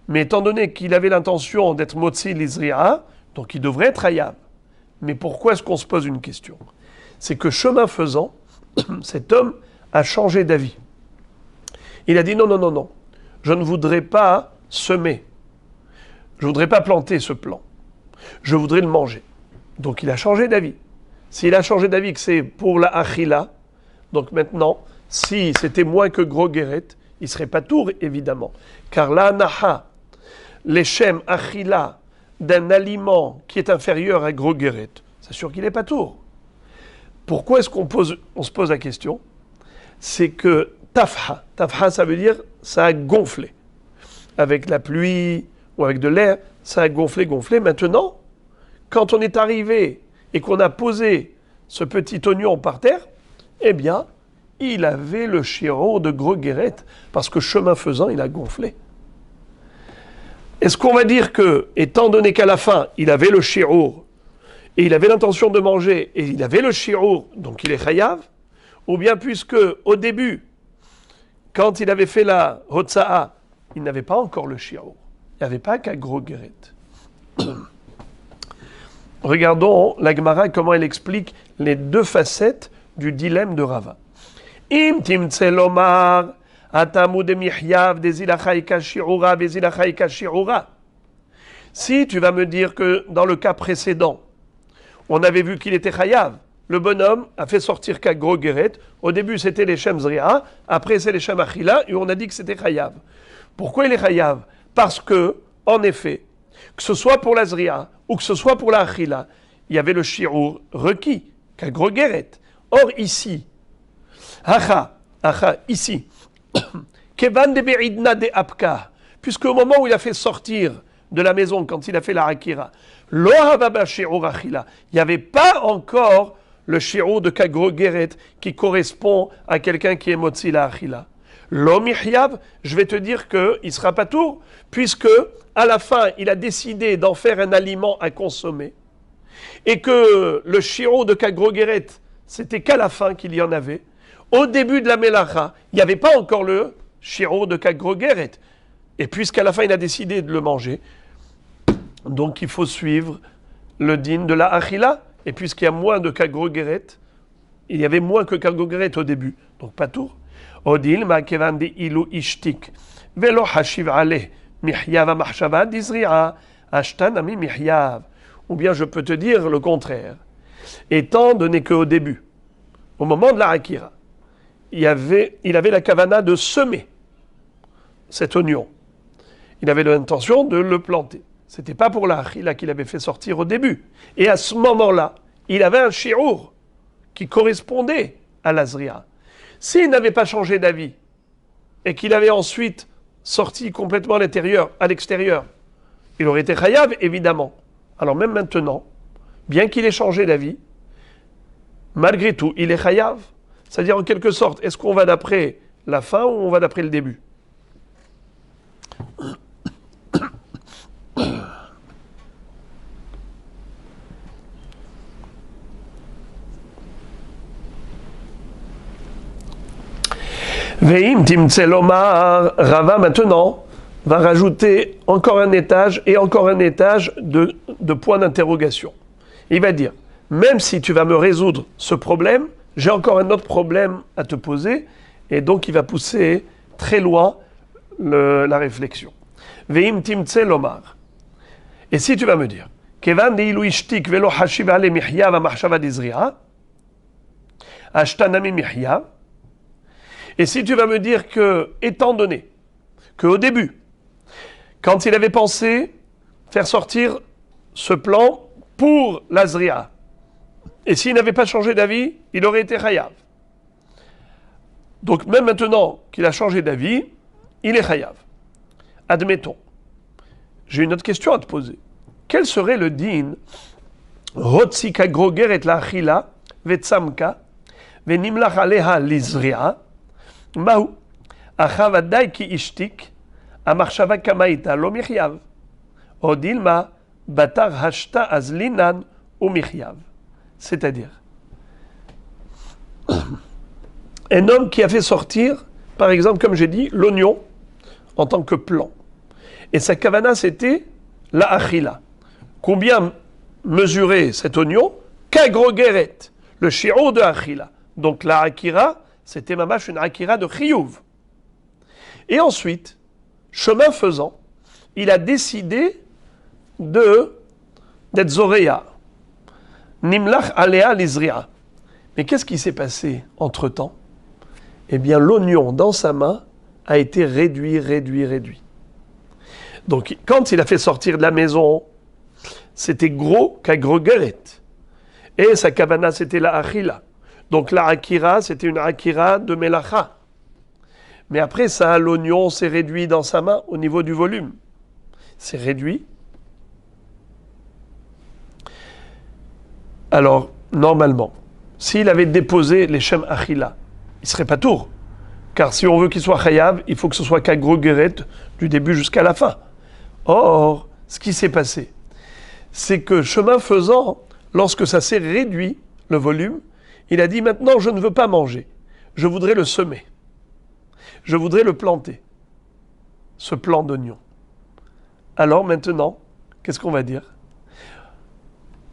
Mais étant donné qu'il avait l'intention d'être motzi l'izri'a, donc il devrait être hayab. Mais pourquoi est-ce qu'on se pose une question? C'est que chemin faisant, cet homme a changé d'avis. Il a dit non, je ne voudrais pas semer. Je ne voudrais pas planter ce plant. Je voudrais le manger. Donc il a changé d'avis. S'il a changé d'avis que c'est pour la achila, donc maintenant, si c'était moins que grogeret, il serait pas tour, évidemment. Car la naha, l'échem achila d'un aliment qui est inférieur à grogeret, c'est sûr qu'il n'est pas tour. Pourquoi est-ce qu'on se pose la question? C'est que tafha, ça veut dire ça a gonflé. Avec la pluie ou avec de l'air, ça a gonflé. Maintenant, quand on est arrivé et qu'on a posé ce petit oignon par terre, eh bien, il avait le shiur de grogeret, parce que chemin faisant, il a gonflé. Est-ce qu'on va dire que, étant donné qu'à la fin, il avait le shiur, et il avait l'intention de manger, et il avait le shiur, donc il est chayav, ou bien puisque, au début, quand il avait fait la hotsa'a, il n'avait pas encore le shiur. Il n'y avait pas qu'à grogeret. Regardons la Gemara, comment elle explique les deux facettes du dilemme de Rava. Im timtse lomar atamu de mihyav de zilachaika shi'ura ve zilachaika shi'ura. Si tu vas me dire que dans le cas précédent, on avait vu qu'il était chayav, le bonhomme a fait sortir qu'à grogeret, au début c'était les shem zri'a, après c'est les shem achila, et on a dit que c'était chayav. Pourquoi il est chayav? Parce que, en effet, que ce soit pour la zri'a ou que ce soit pour la achila, il y avait le shi'ur requis, qu'à grogeret. Or ici, ici, kevan de be'idna de apka, puisque au moment où il a fait sortir de la maison, quand il a fait la akira, lo havaba shi'ur achila, il n'y avait pas encore le shi'ur de kagrogeret qui correspond à quelqu'un qui est motzi la achila. Lo mihyav, je vais te dire qu'il sera pas tour, puisque à la fin, il a décidé d'en faire un aliment à consommer, et que le shi'ur de kagrogeret, c'était qu'à la fin qu'il y en avait. Au début de la melacha, il n'y avait pas encore le shi'ur de kagrogeret. Et puisqu'à la fin, il a décidé de le manger, donc il faut suivre le din de la achila. Et puisqu'il y a moins de kagrogeret, il y avait moins que kagrogeret au début. Donc pas tour. Odil ma kevan de ilu ishtik velo hashiv aleh mihyav mahshava dizri'a ashtan ami mihyav. Ou bien je peux te dire le contraire. Étant donné qu'au début, au moment de la akira, il avait la kavana de semer cet oignon. Il avait l'intention de le planter. Ce n'était pas pour la achila qu'il avait fait sortir au début. Et à ce moment-là, il avait un shi'ur qui correspondait à l'azri'a. S'il n'avait pas changé d'avis et qu'il avait ensuite sorti complètement à l'extérieur, il aurait été chayav, évidemment. Alors même maintenant, bien qu'il ait changé d'avis, malgré tout, il est chayav. C'est-à-dire, en quelque sorte, est-ce qu'on va d'après la fin ou on va d'après le début? Veim timtselomar, Rava maintenant va rajouter encore un étage et encore un étage de points d'interrogation. Il va dire, même si tu vas me résoudre ce problème, j'ai encore un autre problème à te poser, et donc il va pousser très loin la réflexion. Veim timtselomar. Et si tu vas me dire, kevan de ilu ishtik velo hashiv ale mihyav amachshava dizri'a, ashtanami mihyav. Et si tu vas me dire que, étant donné qu'au début, quand il avait pensé faire sortir ce plan pour l'Azria. Et s'il n'avait pas changé d'avis, il aurait été chayav. Donc même maintenant qu'il a changé d'avis, il est chayav. Admettons. J'ai une autre question à te poser. Quel serait le din Rotsika groger et la achila vetsamka venimlach aleha lizria mahu achav adai ki ishtik amachshava kamaita lo michyav odilma batar hashta azlinan ou michyav. C'est-à-dire un homme qui a fait sortir, par exemple, comme j'ai dit, l'oignon en tant que plan. Et sa kavana, c'était la achila. Combien mesurer cet oignon? Kagrogeret, le shi'ur de achila. Donc la akira, c'était mamash une akira de chiyuv. Et ensuite, chemin faisant, il a décidé d'être zoréa. Nimlach alea lizria. Mais qu'est-ce qui s'est passé entre-temps? Eh bien, l'oignon dans sa main a été réduit. Donc, quand il a fait sortir de la maison, c'était gros kagrogeret. Et sa kavana, c'était la achila. Donc, la akira, c'était une akira de melacha. Mais après ça, l'oignon s'est réduit dans sa main au niveau du volume. C'est réduit. Alors, normalement, s'il avait déposé les shem achila, il ne serait pas tour. Car si on veut qu'il soit chayav, il faut que ce soit kagrogeret du début jusqu'à la fin. Or, ce qui s'est passé, c'est que chemin faisant, lorsque ça s'est réduit, le volume, il a dit maintenant je ne veux pas manger, je voudrais le semer, je voudrais le planter, ce plant d'oignon. Alors maintenant, qu'est-ce qu'on va dire?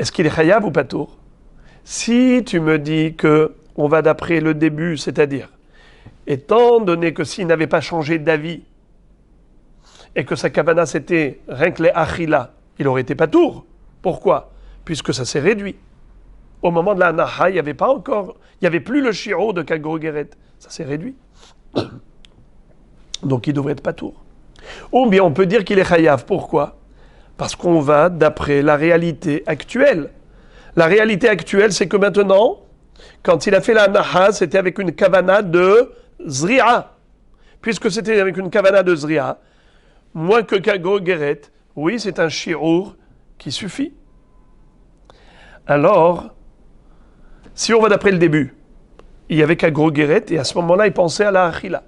Est-ce qu'il est chayav ou pas tour? Si tu me dis que on va d'après le début, c'est-à-dire, étant donné que s'il n'avait pas changé d'avis et que sa kavana c'était rien que les achila, il aurait été pas tour. Pourquoi? Puisque ça s'est réduit. Au moment de la naha, il n'y avait plus le shi'ur de kagrogeret. Ça s'est réduit. Donc il devrait être pas tour. Ou bien on peut dire qu'il est chayav. Pourquoi? Parce qu'on va d'après la réalité actuelle. La réalité actuelle, c'est que maintenant, quand il a fait la naha, c'était avec une kavana de zri'a. Puisque c'était avec une kavana de zri'a, moins que kagrogeret, oui, c'est un shi'ur qui suffit. Alors, si on va d'après le début, il y avait kagrogeret, et à ce moment-là, il pensait à la achila.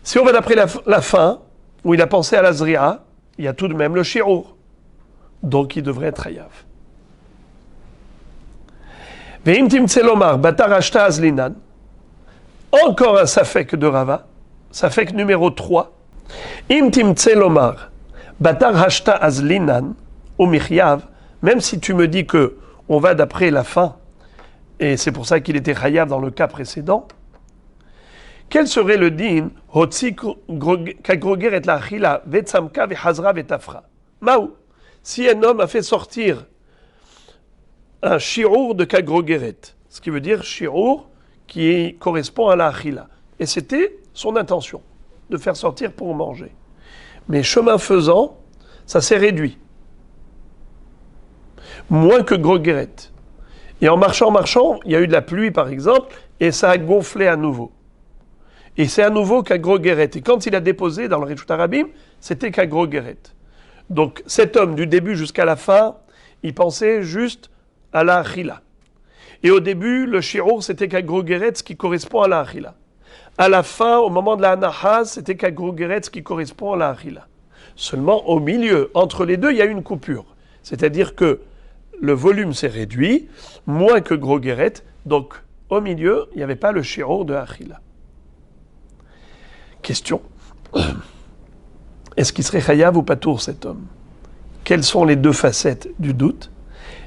Si on va d'après la fin, où il a pensé à la zri'a, il y a tout de même le shi'ur. Donc il devrait être chayav. Ve'im timtse lomar batar hashta azlinan. Encore un safek de Rava, safek numéro 3. Im timtse lomar batar hashta azlinan ou michyav. Même si tu me dis que on va d'après la fin, et c'est pour ça qu'il était chayav dans le cas précédent, quel serait le din hotzi kagroger et la achila vetzamka vehazra vetafra? Maou. Si un homme a fait sortir un shi'ur de kagrogeret, ce qui veut dire shi'ur qui correspond à la achila, et c'était son intention de faire sortir pour manger. Mais chemin faisant, ça s'est réduit. Moins que grogeret. Et en marchant, il y a eu de la pluie par exemple, et ça a gonflé à nouveau. Et c'est à nouveau kagrogeret. Et quand il a déposé dans le Rishut Harabim, c'était kagrogeret. Donc cet homme, du début jusqu'à la fin, il pensait juste à la achila. Et au début, le shi'ur, c'était kagrogeret, ce qui correspond à la achila. À la fin, au moment de la naha, c'était kagrogeret, ce qui correspond à la achila. Seulement au milieu, entre les deux, il y a eu une coupure. C'est-à-dire que le volume s'est réduit, moins que grogeret, donc au milieu, il n'y avait pas le shi'ur de achila. Question. Est-ce qu'il serait chayav ou patour cet homme? Quelles sont les deux facettes du doute?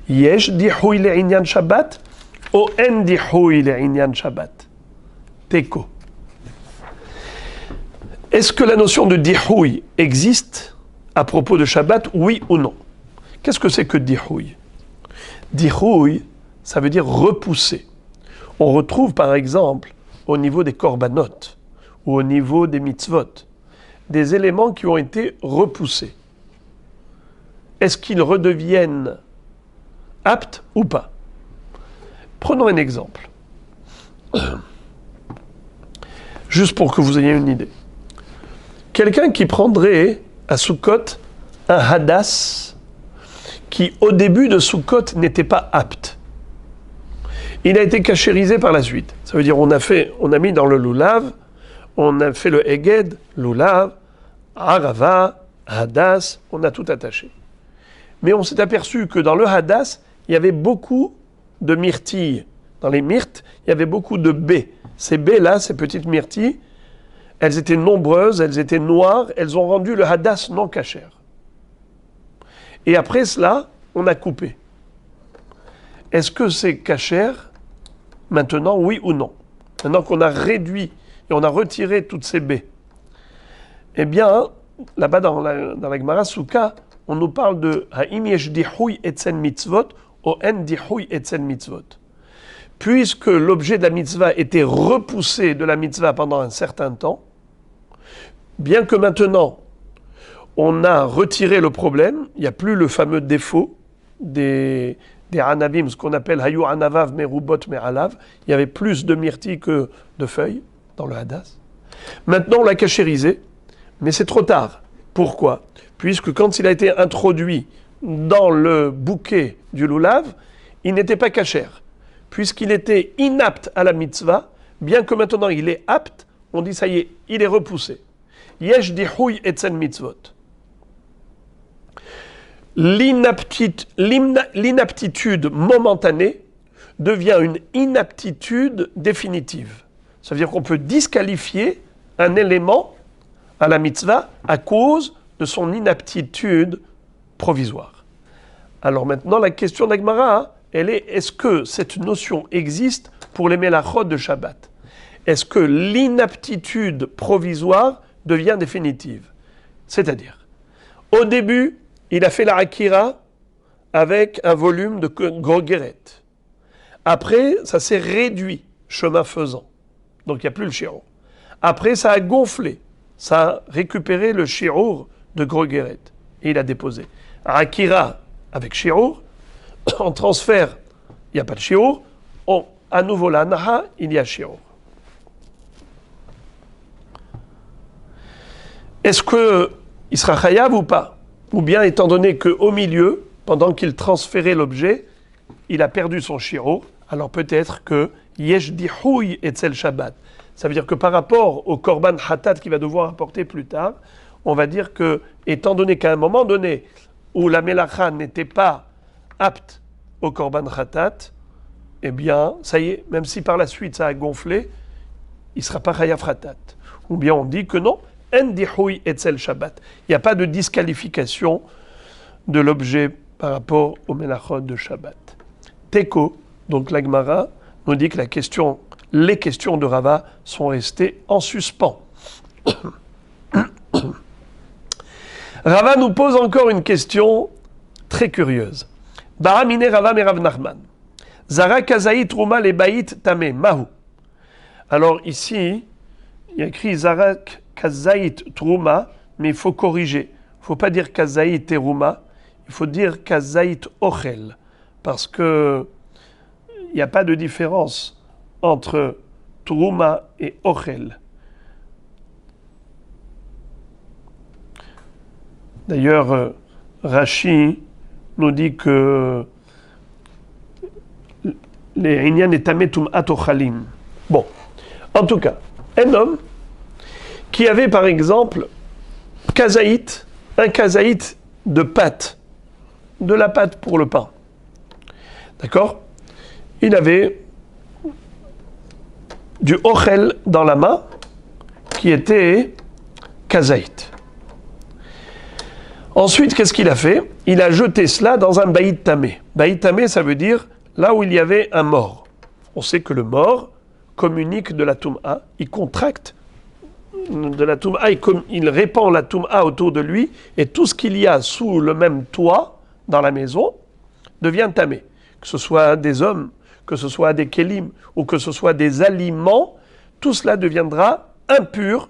Yesh dihui le'inyan Shabbat ou en dihui le'inyan Shabbat? Teko. Est-ce que la notion de dihui existe à propos de Shabbat, oui ou non? Qu'est-ce que c'est que dihui? Dihui, ça veut dire repousser. On retrouve par exemple au niveau des korbanot ou au niveau des mitzvot des éléments qui ont été repoussés. est-ce qu'ils redeviennent aptes ou pas? Prenons un exemple. Juste pour que vous ayez une idée. Quelqu'un qui prendrait à Sukkot un hadas qui, au début de Sukkot, n'était pas apte. Il a été cachérisé par la suite. Ça veut dire on a mis dans le loulav, on a fait le eged, loulav, arava, hadas, on a tout attaché. Mais on s'est aperçu que dans le hadas, il y avait beaucoup de myrtilles. Dans les myrtes, il y avait beaucoup de baies. Ces baies-là, ces petites myrtilles, elles étaient nombreuses, elles étaient noires, elles ont rendu le hadas non cachère. Et après cela, on a coupé. Est-ce que c'est cachère maintenant, oui ou non? Maintenant qu'on a réduit et on a retiré toutes ces baies. Eh bien, là-bas dans la Gemara Souka, on nous parle de Ha'im yesh dihuy etzel mitzvot ou en dihuy etzel mitzvot. Puisque l'objet de la mitzvah était repoussé de la mitzvah pendant un certain temps, bien que maintenant on a retiré le problème, il n'y a plus le fameux défaut des anavim, ce qu'on appelle hayu anavav merubot meralav, il y avait plus de myrtilles que de feuilles dans le hadas. Maintenant on l'a cachérisé, mais c'est trop tard. Pourquoi? Puisque quand il a été introduit dans le bouquet du loulav, il n'était pas cachère. Puisqu'il était inapte à la mitzvah, bien que maintenant il est apte, on dit ça y est, il est repoussé. Yesh dihuy etzel mitzvot. L'inaptitude momentanée devient une inaptitude définitive. Ça veut dire qu'on peut disqualifier un élément à la mitzvah à cause de son inaptitude provisoire. Alors maintenant, la question d'Agmara, elle est, est-ce que cette notion existe pour les mélachot de Shabbat? Est-ce que l'inaptitude provisoire devient définitive? C'est-à-dire, au début, il a fait la Akira avec un volume de Grogeret. Après, ça s'est réduit, chemin faisant. Donc, il n'y a plus le shirour. Après, ça a gonflé. Ça a récupéré le shirour de Grogeret. Et il a déposé. Akira avec shirour. En transfert, il n'y a pas de shirour. À nouveau, la naha, il y a shirour. Est-ce qu'il sera chayav ou pas? Ou bien, étant donné qu'au milieu, pendant qu'il transférait l'objet, il a perdu son shirour, alors peut-être que yesh dihuy etzel Shabbat. Ça veut dire que par rapport au korban hatat qu'il va devoir apporter plus tard, on va dire que, étant donné qu'à un moment donné où la melacha n'était pas apte au korban hatat, eh bien, ça y est, même si par la suite ça a gonflé, il ne sera pas chayav hatat. Ou bien on dit que non, en dihuy etzel Shabbat. Il n'y a pas de disqualification de l'objet par rapport au melachot de Shabbat. Teko, donc la Gemara, nous dit que les questions de Rava sont restées en suspens. Rava nous pose encore une question très curieuse. Baramine Rava merav Nachman. Zara kazaït ruma le baït tame mahu. Alors ici, il y a écrit Zara kazaït truma, mais il faut corriger. Il ne faut pas dire kazaït teruma, il faut dire kazaït ochel. Parce que il n'y a pas de différence entre truma et ochel. D'ailleurs, Rashi nous dit que les Inyan et Tametum Atochalim. Bon, en tout cas, un homme qui avait par exemple un kazaït de pâte, de la pâte pour le pain. D'accord? Il avait du ochel dans la main qui était kazaït. Ensuite, qu'est-ce qu'il a fait? Il a jeté cela dans un baït tamé. Baït tamé, ça veut dire là où il y avait un mort. On sait que le mort communique de la toum'a, il contracte de la toum'a, il répand la toum'a autour de lui, et tout ce qu'il y a sous le même toit dans la maison devient tamé. Que ce soit des hommes, que ce soit des kélim, ou que ce soit des aliments, tout cela deviendra impur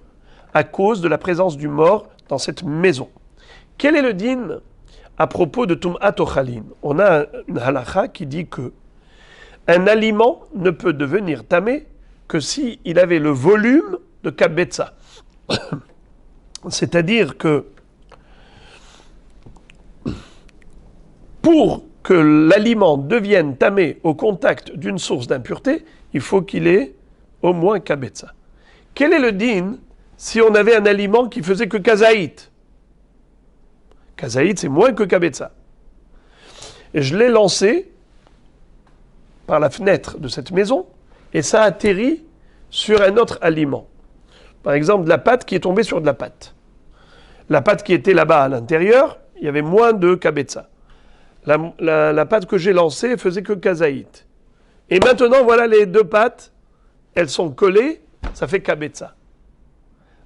à cause de la présence du mort dans cette maison. Quel est le din à propos de Tum'at Ochalin. On a une halakha qui dit que un aliment ne peut devenir tamé que s'il avait le volume de kabetza. C'est-à-dire que pour que l'aliment devienne tamé au contact d'une source d'impureté, il faut qu'il ait au moins kabetza. Quel est le din si on avait un aliment qui faisait que kazaït? Kazaït, c'est moins que kabetza. Et je l'ai lancé par la fenêtre de cette maison et ça atterrit sur un autre aliment. Par exemple, de la pâte qui est tombée sur de la pâte. La pâte qui était là-bas à l'intérieur, il y avait moins de kabetza. La pâte que j'ai lancée faisait que kazaït. Et maintenant, voilà les deux pâtes, elles sont collées, ça fait kabetza.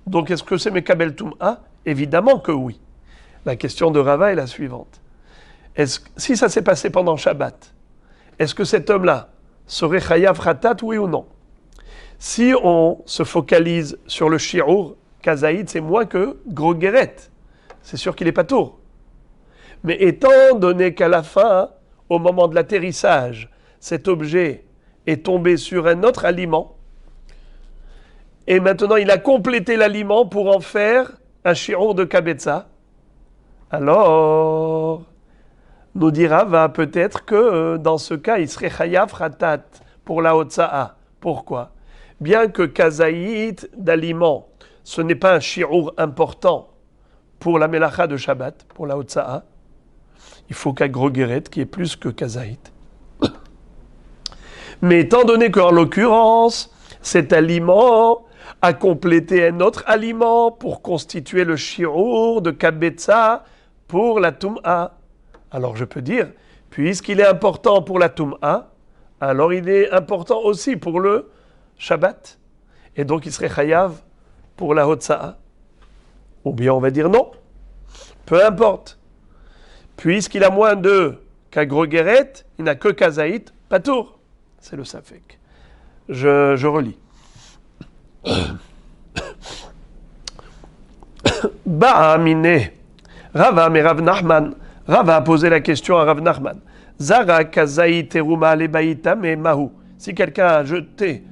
Donc, est-ce que c'est Mekabel Tum'a? Évidemment que oui. La question de Rava est la suivante. Si ça s'est passé pendant Shabbat, est-ce que cet homme-là serait Chayav Khatat, oui ou non? Si on se focalise sur le shi'ur, kazaït, c'est moins que grogeret. C'est sûr qu'il n'est pas tour. Mais étant donné qu'à la fin, au moment de l'atterrissage, cet objet est tombé sur un autre aliment, et maintenant il a complété l'aliment pour en faire un shi'ur de kabetza, alors, nous dira va peut-être que dans ce cas, il serait chayav khatat pour la hotza'a. Pourquoi? Bien que kazaït d'aliment, ce n'est pas un shi'ur important pour la melacha de Shabbat, pour la hotza'a, il faut qu'à grogeret qui est plus que kazaït. Mais étant donné qu'en l'occurrence, cet aliment a complété un autre aliment pour constituer le shi'ur de kabetza pour la tum'a, alors je peux dire, puisqu'il est important pour la tum'a, alors il est important aussi pour le Shabbat. Et donc il serait chayav pour la hotza'a. Ou bien on va dire non, peu importe. Puisqu'il a moins de kagrogeret, il n'a que kazaït, patour. C'est le safek. Je relis. Ba'amine. Rava, mais Rav Nachman. Rava a posé la question à Rav Nachman. Zara kazaït teruma lebaïta me mahu. Si quelqu'un a jeté,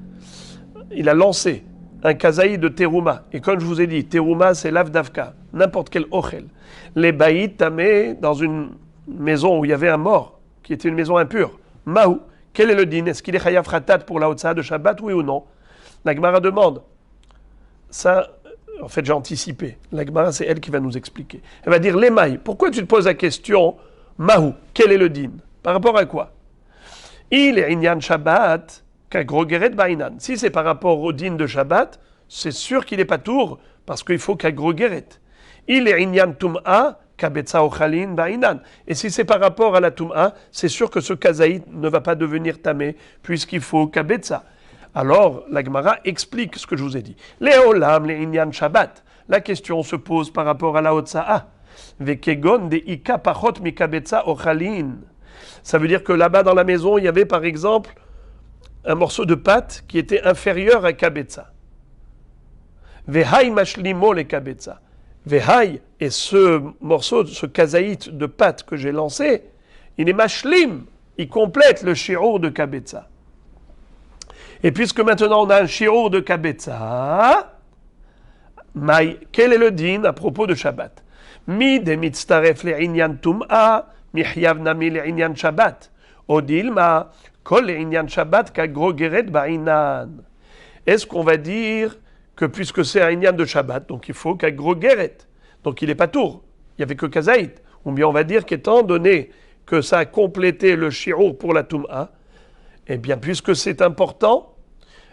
il a lancé un kazaït de teruma. Et comme je vous ai dit, teruma c'est l'avdavka, n'importe quel ochel. Lebaïta me dans une maison où il y avait un mort, qui était une maison impure. Mahu. Quel est le din? Est-ce qu'il est chayav khatat pour la hotza'a de Shabbat, oui ou non? La Gemara demande. Ça, en fait, j'ai anticipé. La Gemara, c'est elle qui va nous expliquer. Elle va dire, l'émail, pourquoi tu te poses la question, Mahou, quel est le din? Par rapport à quoi? Il est inyan Shabbat, qu'agrogeret ba'inan. Si c'est par rapport au din de Shabbat, c'est sûr qu'il n'est pas tour, parce qu'il faut qu'agrogeret. Il est inyan tum'a, kabetza ochalin ba'inan. Et si c'est par rapport à la tum'a, c'est sûr que ce kazaït ne va pas devenir tamé, puisqu'il faut kabetza. Alors, la Gemara explique ce que je vous ai dit. Léolam, les inyan Shabbat. La question se pose par rapport à la hotza'a. Vekegon de ika pachot mikabetza ochalin. Ça veut dire que là-bas dans la maison, il y avait par exemple un morceau de pâte qui était inférieur à kabetza. Vehai mashlimo le kabetza. Vehai, et ce morceau, ce kazaït de pâte que j'ai lancé, il est mashlim, il complète le shi'ur de kabetza. Et puisque maintenant on a un shi'ur de kabetza, quel est le din à propos de Shabbat? Mi de mitztaref le inyan tum'a, mi hyav nami le inyan Shabbat. Odilma, kol le inyan Shabbat ka grogeret ba'inan. Est-ce qu'on va dire que puisque c'est un inyan de Shabbat, donc il faut qu'à grogeret, donc il n'est pas tour, il n'y avait que kazaït. Ou bien on va dire qu'étant donné que ça a complété le shi'ur pour la tum'a, eh bien, puisque c'est important,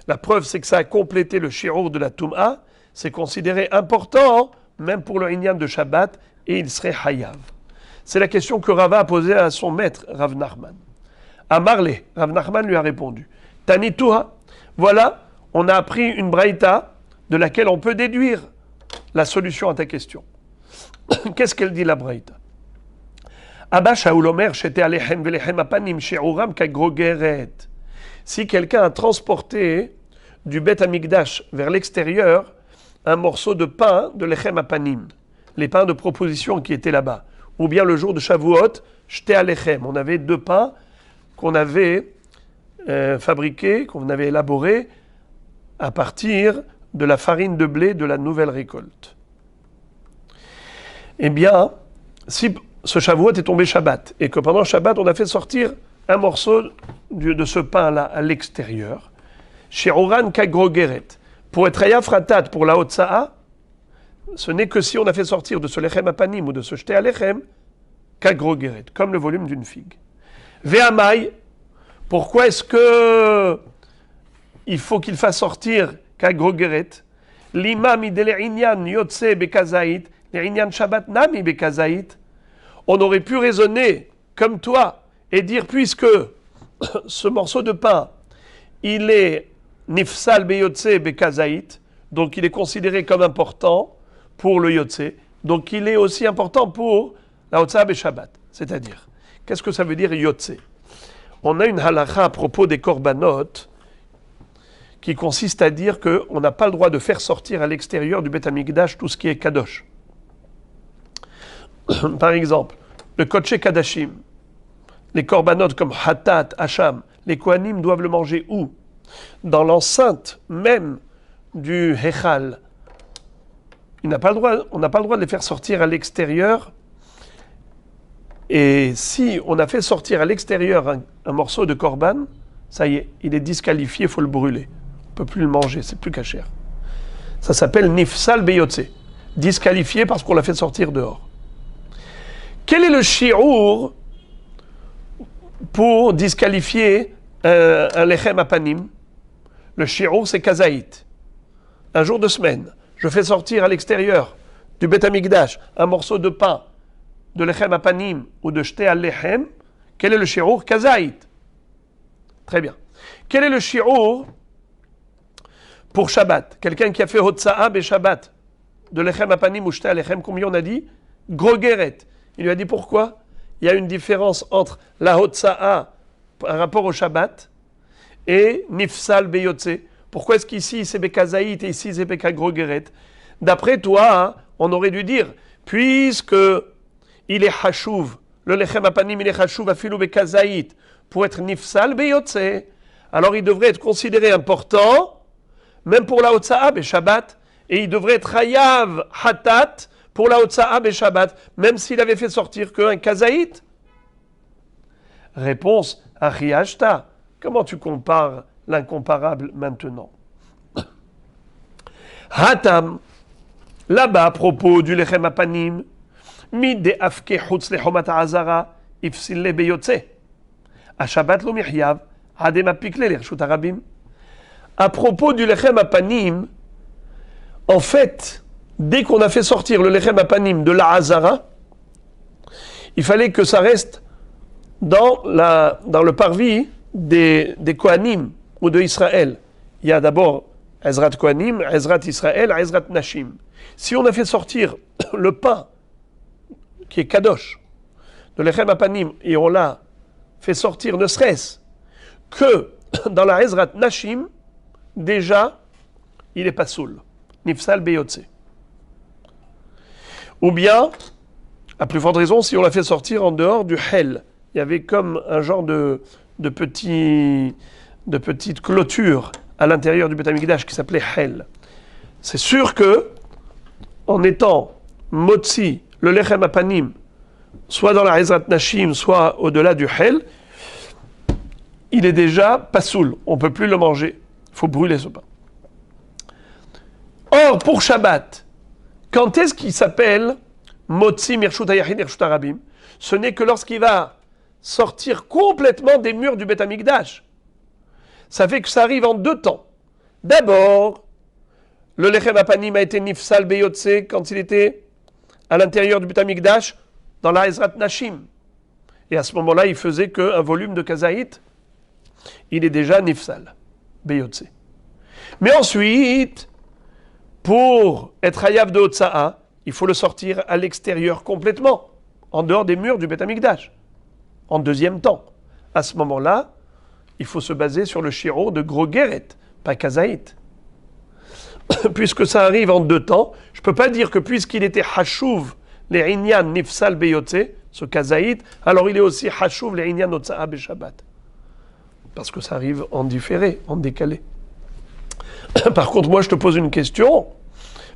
la preuve c'est que ça a complété le shi'ur de la tum'a, c'est considéré important, même pour le inyan de Shabbat, et il serait hayav. C'est la question que Rava a posée à son maître, Rav Nachman. À Marley, Rav Nachman lui a répondu, Tanituha, voilà, on a appris une braïta de laquelle on peut déduire la solution à ta question. Qu'est-ce qu'elle dit la braïta? Abba Shaul Omer, shete alechem velechem apanim she'uram kagrogeret. Si quelqu'un a transporté du Beth Amikdash vers l'extérieur un morceau de pain de lechem apanim, les pains de proposition qui étaient là-bas, ou bien le jour de Shavuot, Shte Alechem. On avait 2 pains qu'on avait fabriqués, qu'on avait élaborés à partir de la farine de blé de la nouvelle récolte. Eh bien, si ce Shavuot est tombé Shabbat, et que pendant Shabbat, on a fait sortir un morceau de ce pain-là à l'extérieur, chez Oran Kagrogeret, pour être Ayafratat pour la Hotsa'a, ce n'est que si on a fait sortir de ce Lechem Apanim ou de ce Shte Alechem, Kagrogeret, comme le volume d'une figue. Ve'amai, pourquoi est-ce que il faut qu'il fasse sortir Kagrogeret? L'imam idele inyan yotse bekazait, l'inyan Shabbat nami bekazait. On aurait pu raisonner comme toi et dire, puisque ce morceau de pain, il est nifsal beyotse bekazait, donc il est considéré comme important pour le yotse, donc il est aussi important pour la Hotsa Shabbat. C'est-à-dire, qu'est-ce que ça veut dire yotse? On a une halakha à propos des korbanot qui consiste à dire qu'on n'a pas le droit de faire sortir à l'extérieur du Beth Amikdash tout ce qui est kadosh. Par exemple, le Kodesh Kadashim, les korbanot comme Hatat, Hacham, les Kohanim doivent le manger où? Dans l'enceinte même du Hechal. On n'a pas le droit de les faire sortir à l'extérieur. Et si on a fait sortir à l'extérieur un morceau de korban, ça y est, il est disqualifié, il faut le brûler. On ne peut plus le manger, c'est plus cachère. Ça s'appelle nifsal beyotse, disqualifié parce qu'on l'a fait sortir dehors. Quel est le shi'ur pour disqualifier un lechem apanim? Le shi'ur, c'est kazaït. Un jour de semaine, je fais sortir à l'extérieur du Beth Amikdash un morceau de pain, de lechem apanim ou de shte al-lechem. Quel est le shi'ur? Kazaït. Très bien. Quel est le shi'ur pour Shabbat? Quelqu'un qui a fait Hotsa'a be Shabbat, de lechem apanim ou shte al-lechem, combien on a dit? Grogeret. Il lui a dit pourquoi? Il y a une différence entre la Hotsa'a par rapport au Shabbat et Nifsal Beyotse. Pourquoi est-ce qu'ici c'est Bekazaït et ici c'est Bekagrogeret? D'après toi, on aurait dû dire, puisque il est Hashuv, le Lechem Apanim il est Hashuv afilu Bekazaït, pour être Nifsal Beyotse, alors il devrait être considéré important, même pour la Hotsa'a be Shabbat, et il devrait être Hayav Hatat, pour la Hotsa'a be Shabbat, même s'il avait fait sortir qu'un kazaït? Réponse, Achiyashta. Comment tu compares l'incomparable maintenant? Hatam, là-bas, à propos du Lechem Apanim, mid de afke chutz lechomat ha'azara, ifsil le beyotze. A Shabbat lo mihyav, adem apikle l'irshut harabim. À propos du Lechem Apanim, en fait, dès qu'on a fait sortir le Lechem Apanim de la Hazara, il fallait que ça reste dans le parvis des Kohanim ou de Israël. Il y a d'abord Ezrat Kohanim, Ezrat Israël, Ezrat Nashim. Si on a fait sortir le pain qui est Kadosh de Lechem Apanim et on l'a fait sortir ne serait-ce que dans la Ezrat Nashim, déjà il est pas soul. Nifsal Beyotse. Ou bien, à plus forte raison, si on l'a fait sortir en dehors du Hel. Il y avait comme un genre de petite clôture à l'intérieur du Beth Amikdash qui s'appelait Hel. C'est sûr que, en étant Motzi, le Lechem Apanim, soit dans la Ezrat Nashim, soit au-delà du Hel, il est déjà pasoul. On ne peut plus le manger. Il faut brûler ce pain. Or, pour Shabbat, quand est-ce qu'il s'appelle Motzi Mirshut Hayachid Irshut Harabim? Ce n'est que lorsqu'il va sortir complètement des murs du Beth Amikdash. Ça fait que ça arrive en 2 temps. D'abord, le Lechem Apanim a été Nifsal Beyotse quand il était à l'intérieur du Beth Amikdash dans la Ezrat Nashim. Et à ce moment-là, il faisait qu'un volume de Kazaït. Il est déjà Nifsal Beyotse. Mais ensuite, pour être Hayav de Hotsa'a, il faut le sortir à l'extérieur complètement, en dehors des murs du Beth Amikdash. En 2e temps. À ce moment-là, il faut se baser sur le shi'ur de Grogeret, pas Kazaït. Puisque ça arrive en 2 temps, je ne peux pas dire que puisqu'il était Hashuv les inyan nifsal beyotze, ce kazaït, alors il est aussi hashuv les inyan otsa'a beshabbat. Parce que ça arrive en différé, en décalé. Par contre, moi je te pose une question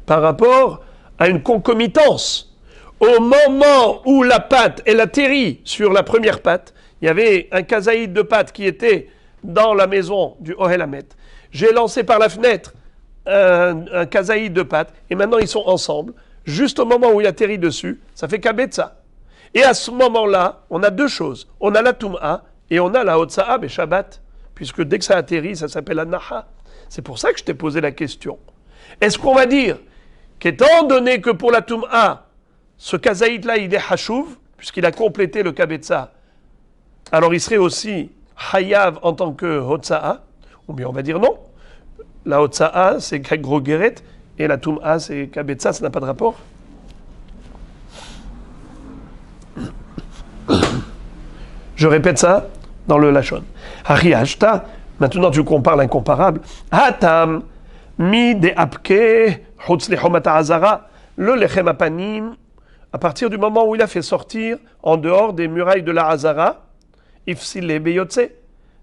par rapport à une concomitance. Au moment où la pâte, elle atterrit sur la première pâte, il y avait un kazaït de pâte qui était dans la maison du Ohel Hamet. J'ai lancé par la fenêtre un kazaït de pâte, et maintenant ils sont ensemble. Juste au moment où il atterrit dessus, ça fait kabetza. Et à ce moment-là, on a deux choses. On a la Tum'a et on a la Hotsa'a et Shabbat. Puisque dès que ça atterrit, ça s'appelle la Naha. C'est pour ça que je t'ai posé la question. Est-ce qu'on va dire qu'étant donné que pour la Tum'a, ce kazaït-là, il est Hashuv, puisqu'il a complété le kabetza, alors il serait aussi Hayav en tant que Hotsa'a, ou bien on va dire non. La Hotsa'a, c'est Kagrogeret, et la Tum'a, c'est Kabetza, ça n'a pas de rapport. Je répète ça dans le Lachon. Hari Ashta, maintenant tu compares l'incomparable. Hatam, mi de apke, chutz lechomata azara, le lechem apanim, à partir du moment où il a fait sortir en dehors des murailles de la Hazara, ifsile beyotse,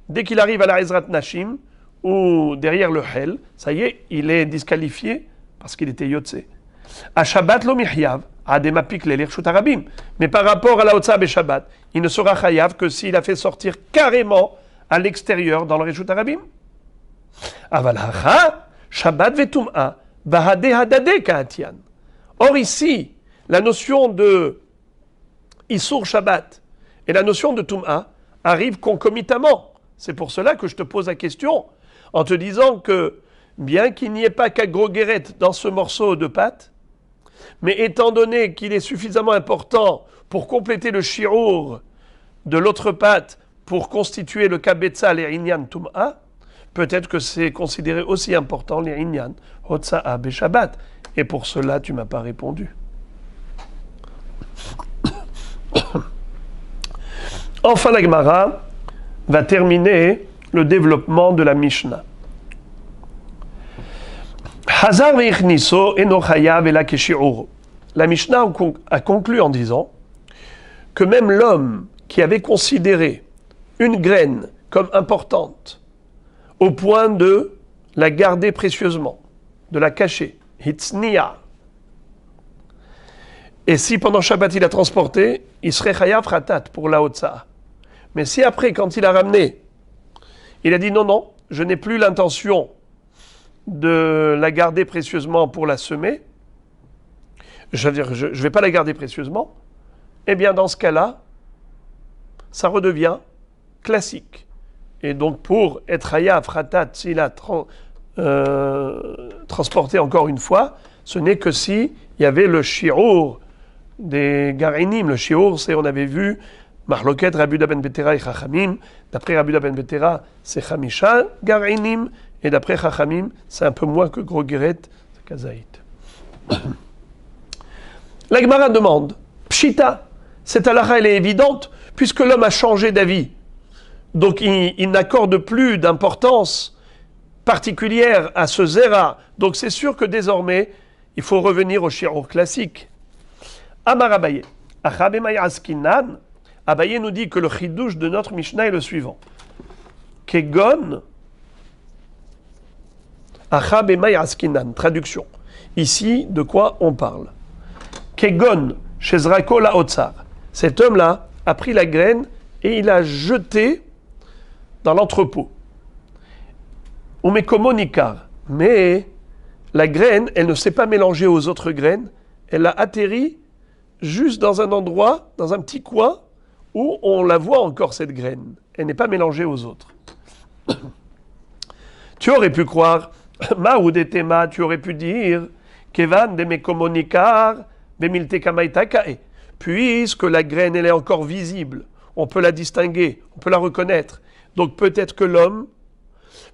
dès qu'il arrive à la Ezrat Nashim, ou derrière le Hel, ça y est, il est disqualifié parce qu'il était Yotse. À Shabbat lo mihyav, ademapik le lirshut arabim. Mais par rapport à la Hotsa be Shabbat, il ne sera chayav que s'il a fait sortir carrément à l'extérieur dans le rishut arabim. Aval hacha, Shabbat vetum'a, bahade hadade ka'atian. Or ici, la notion de Issour Shabbat et la notion de Tum'a arrivent concomitamment. C'est pour cela que je te pose la question, en te disant que, bien qu'il n'y ait pas qu'à Grogueret dans ce morceau de pâte, mais étant donné qu'il est suffisamment important pour compléter le shirour de l'autre pâte, pour constituer le kabetza, les inyan tum'a, peut-être que c'est considéré aussi important, les inyan hotsa'a beshabbat. Et pour cela, tu ne m'as pas répondu. Enfin, la Gemara va terminer le développement de la Mishnah. Hazar ve'ichn'iso eno chayav ela keshi'ur. La Mishnah a conclu en disant que même l'homme qui avait considéré une graine comme importante au point de la garder précieusement, de la cacher, hitzniya, et si pendant Shabbat il a transporté, il serait chayav ratat pour la Hotsa'a. Mais si après, quand il a ramené, il a dit non, je n'ai plus l'intention de la garder précieusement pour la semer, je ne vais pas la garder précieusement, eh bien dans ce cas-là, ça redevient classique. Et donc pour être hayav ratat, s'il a transporté encore une fois, ce n'est que si il y avait le shi'ur des garinim. Le shi'ur, c'est, on avait vu, Mahloket, Rabbi Yehuda ben Betera et Chachamim. D'après Rabbi Yehuda ben Betera, c'est Chamisha garinim. Et d'après Chachamim, c'est un peu moins que Grogueret, c'est Kazaït. La Gemara demande, Pshita, cette halakha elle est évidente, puisque l'homme a changé d'avis. Donc il n'accorde plus d'importance particulière à ce zera. Donc c'est sûr que désormais, il faut revenir au shi'ur classique. Amar Abaye, Achabemay Askinan, Abaye nous dit que le chidouche de notre Mishnah est le suivant. Kegon, Achabemay Askinan, traduction. Ici, de quoi on parle? Kegon, Shezrako la Otsar. Cet homme-là a pris la graine et il a jeté dans l'entrepôt. Umekomonikar. Mais la graine, elle ne s'est pas mélangée aux autres graines. Elle a atterri juste dans un endroit, dans un petit coin, où on la voit encore, cette graine. Elle n'est pas mélangée aux autres. Tu aurais pu croire, Maoudetema, tu aurais pu dire, Kevan de Mekomonikar, Bemilte Kamaitakae. Puisque la graine, elle est encore visible, on peut la distinguer, on peut la reconnaître. Donc peut-être que l'homme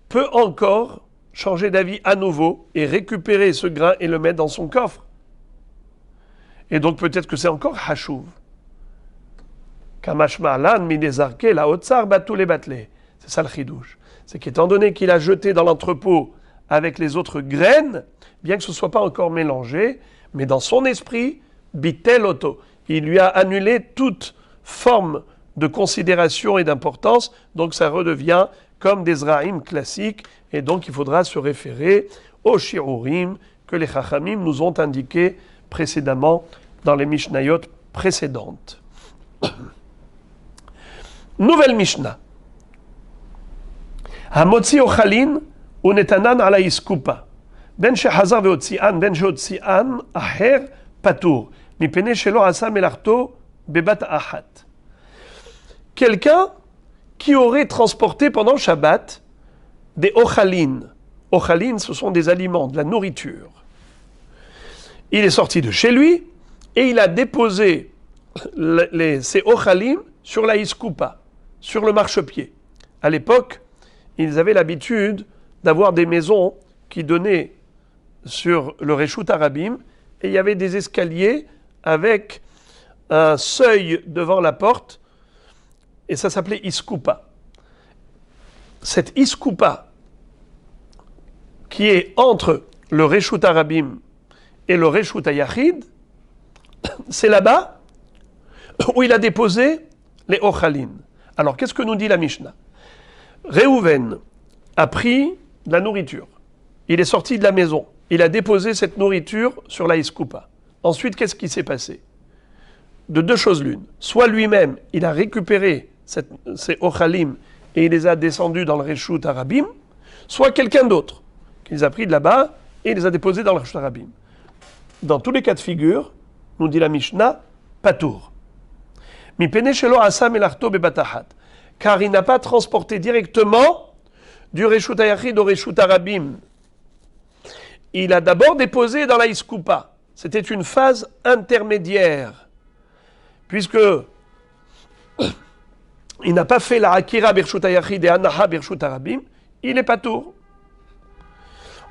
peut encore changer d'avis à nouveau et récupérer ce grain et le mettre dans son coffre. Et donc peut-être que c'est encore hashuv. Kamashma'lan midezarke la otsar batou les batlé. C'est ça le chidouche. C'est qu'étant donné qu'il a jeté dans l'entrepôt avec les autres graines, bien que ce ne soit pas encore mélangé, mais dans son esprit, bitel oto. Il lui a annulé toute forme de considération et d'importance, donc ça redevient comme des zraïm classiques, et donc il faudra se référer aux shiurim que les chachamim nous ont indiqués précédemment dans les mishnayot précédentes. Nouvelle Mishnah. Hamotzi ochalin unetanan ala iskupa. Ben shehazar veotzian, ben sheotzian aher patour. Mipene shelo asa melarto bebat ahat. Quelqu'un qui aurait transporté pendant le Shabbat des ochalin. Ochalin, ce sont des aliments, de la nourriture. Il est sorti de chez lui et il a déposé ces ochalim sur la iskupa, sur le marchepied. À l'époque, ils avaient l'habitude d'avoir des maisons qui donnaient sur le Reshut Harabim et il y avait des escaliers avec un seuil devant la porte et ça s'appelait iskupa. Cette iskupa qui est entre le Reshut Harabim et le Reshut HaYachid, c'est là-bas où il a déposé les ochalin. Alors, qu'est-ce que nous dit la Mishnah? Réhouven a pris de la nourriture. Il est sorti de la maison. Il a déposé cette nourriture sur la iskupa. Ensuite, qu'est-ce qui s'est passé? De deux choses l'une. Soit lui-même, il a récupéré ces ochalim et il les a descendus dans le Reshut Harabim, soit quelqu'un d'autre qui les a pris de là-bas et les a déposés dans le Reshut Harabim. Dans tous les cas de figure, nous dit la Mishnah, patour. Mipene shelo asa melarto bebatahat. Car il n'a pas transporté directement du Reshut HaYachid au Reshut Harabim. Il a d'abord déposé dans la iskupa. C'était une phase intermédiaire. Puisque il n'a pas fait la Akira Bershut HaYachid et Anaha Bershut Harabim, il est patour.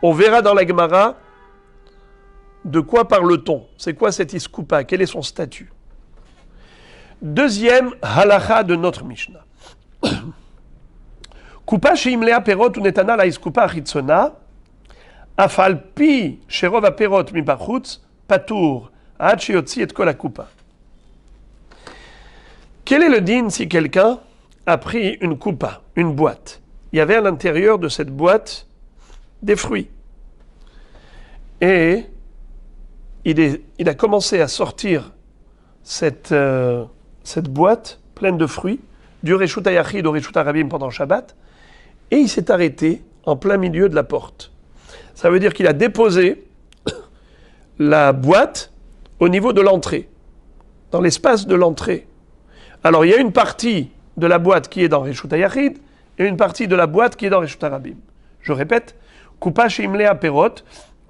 On verra dans la Gemara de quoi parle-t-on. C'est quoi cette iskupa? Quel est son statut? Deuxième halacha de notre Mishnah. Kupa sheimlea perot unetana la iskupa achitzona, afal pi sherov aperot mibachutz patour ad sheyotzi et kol hakupa. Quel est le din si quelqu'un a pris une kupa, une boîte? Il y avait à l'intérieur de cette boîte des fruits. Et il a commencé à sortir cette boîte pleine de fruits du Reshut HaYachid au Reshut Harabim pendant Shabbat, et il s'est arrêté en plein milieu de la porte. Ça veut dire qu'il a déposé la boîte au niveau de l'entrée, dans l'espace de l'entrée. Alors il y a une partie de la boîte qui est dans Reshut HaYachid et une partie de la boîte qui est dans Reshut Harabim. Je répète, Kupa sheimlea perot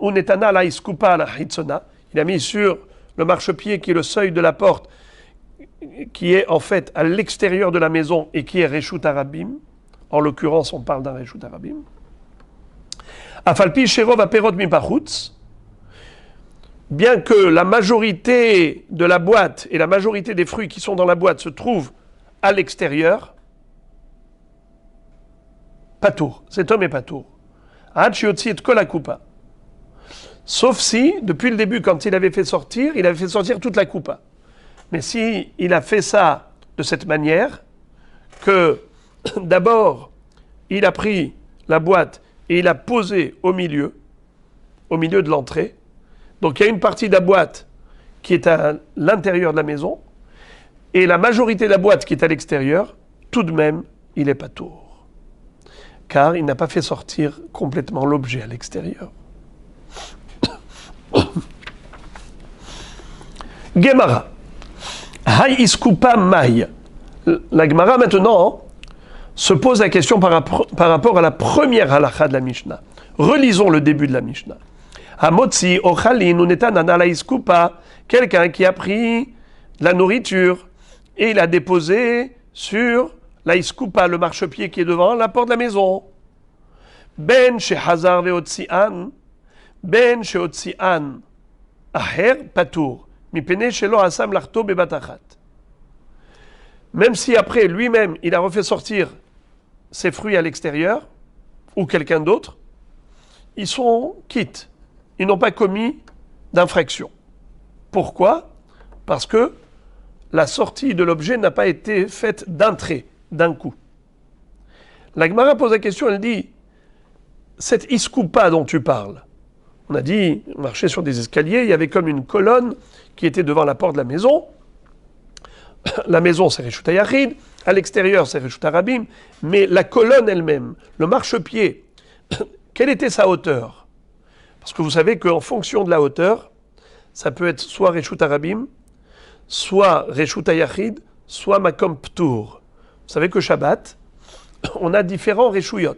unetana la iskupa la hitzona. Il a mis sur le marchepied qui est le seuil de la porte, qui est en fait à l'extérieur de la maison et qui est Reshut Harabim. En l'occurrence, on parle d'un Reshut Harabim. Afalpi sherov aperot mibachutz. Bien que la majorité de la boîte et la majorité des fruits qui sont dans la boîte se trouvent à l'extérieur, patour. Cet homme est patour. Ad sheyotzi et kol hakupa. Sauf si, depuis le début, quand il avait fait sortir toute la coupa. Mais si il a fait ça de cette manière, que d'abord, il a pris la boîte et il a posé au milieu de l'entrée. Donc il y a une partie de la boîte qui est à l'intérieur de la maison, et la majorité de la boîte qui est à l'extérieur, tout de même, il est patour. Car il n'a pas fait sortir complètement l'objet à l'extérieur. Gemara. Hay iskupa mai. La Gemara maintenant se pose la question par rapport à la première halakha de la Mishnah. Relisons le début de la Mishnah. Hamotzi ochalin unetanana la iskupa. Quelqu'un qui a pris de la nourriture et il a déposé sur la iskupa, le marchepied qui est devant la porte de la maison. Ben shehazar veotzian. Ben sheotzian. Aher patour. Mipene shelo asam larto bebatachat. Même si après lui-même il a refait sortir ses fruits à l'extérieur, ou quelqu'un d'autre, ils sont quittes. Ils n'ont pas commis d'infraction. Pourquoi? parce que la sortie de l'objet n'a pas été faite d'un trait, d'un coup. La Gemara pose la question, elle dit, cette iskoupa dont tu parles, on a dit, on marchait sur des escaliers, il y avait comme une colonne qui était devant la porte de la maison. La maison, c'est Reshut HaYachid, à l'extérieur, c'est Reshut HaRabim, mais la colonne elle-même, le marchepied, quelle était sa hauteur? Parce que vous savez qu'en fonction de la hauteur, ça peut être soit Reshut HaRabim, soit Reshut HaYachid, soit Makom Ptour. Vous savez que Shabbat, on a différents Reshuyot.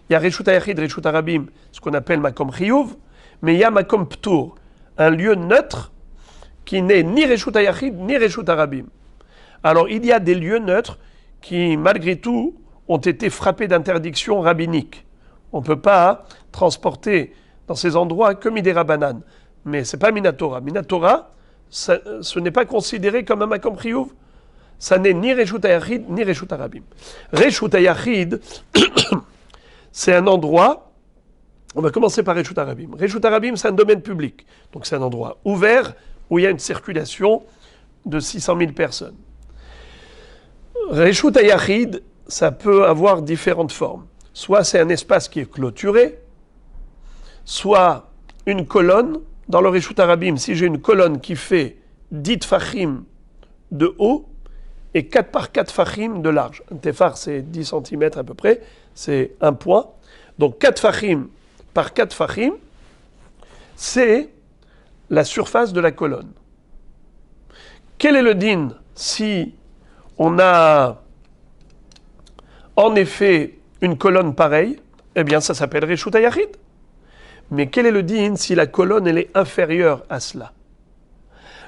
Il y a Reshut HaYachid, Reshut HaRabim, ce qu'on appelle Makom Chiyuv, mais il y a Makom Ptour, un lieu neutre qui n'est ni Reshut HaYachid, ni Reshut HaRabim. Alors il y a des lieux neutres qui, malgré tout, ont été frappés d'interdiction rabbinique. On ne peut pas transporter dans ces endroits que Midei Rabbanan. Mais ce n'est pas Minatora. Minatora, ce n'est pas considéré comme un Makom Chiyuv. Ça n'est ni Reshut HaYachid, ni Reshut HaRabim. Reshut HaYachid, c'est un endroit, on va commencer par Reshut HaRabim. Reshut HaRabim, c'est un domaine public. Donc c'est un endroit ouvert où il y a une circulation de 600 000 personnes. Reshut HaYachid, ça peut avoir différentes formes. Soit c'est un espace qui est clôturé, soit une colonne. Dans le Reshut HaRabim, si j'ai une colonne qui fait 10 tfachim de haut et 4 par 4 tfachim de large. Un tefar, c'est 10 cm à peu près, c'est un point. Donc 4 tfachim par 4 tfachim, c'est la surface de la colonne. Quel est le din si on a en effet une colonne pareille? Eh bien, ça s'appelle Reshut HaYachid. Mais quel est le din si la colonne elle est inférieure à cela?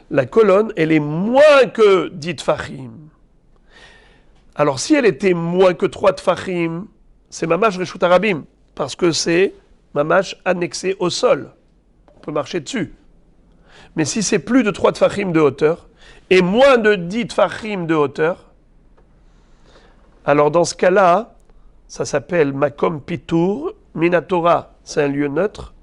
La colonne, elle est moins que 10 tfachim. Alors, si elle était moins que 3 tfachim, c'est mamash Reshut HaRabim, parce que c'est mamash annexé au sol. On peut marcher dessus. Mais si c'est plus de 3 tfachim de hauteur, et moins de 10 tfachim de hauteur, alors dans ce cas-là, ça s'appelle Makom Pitour, Minatora, c'est un lieu neutre.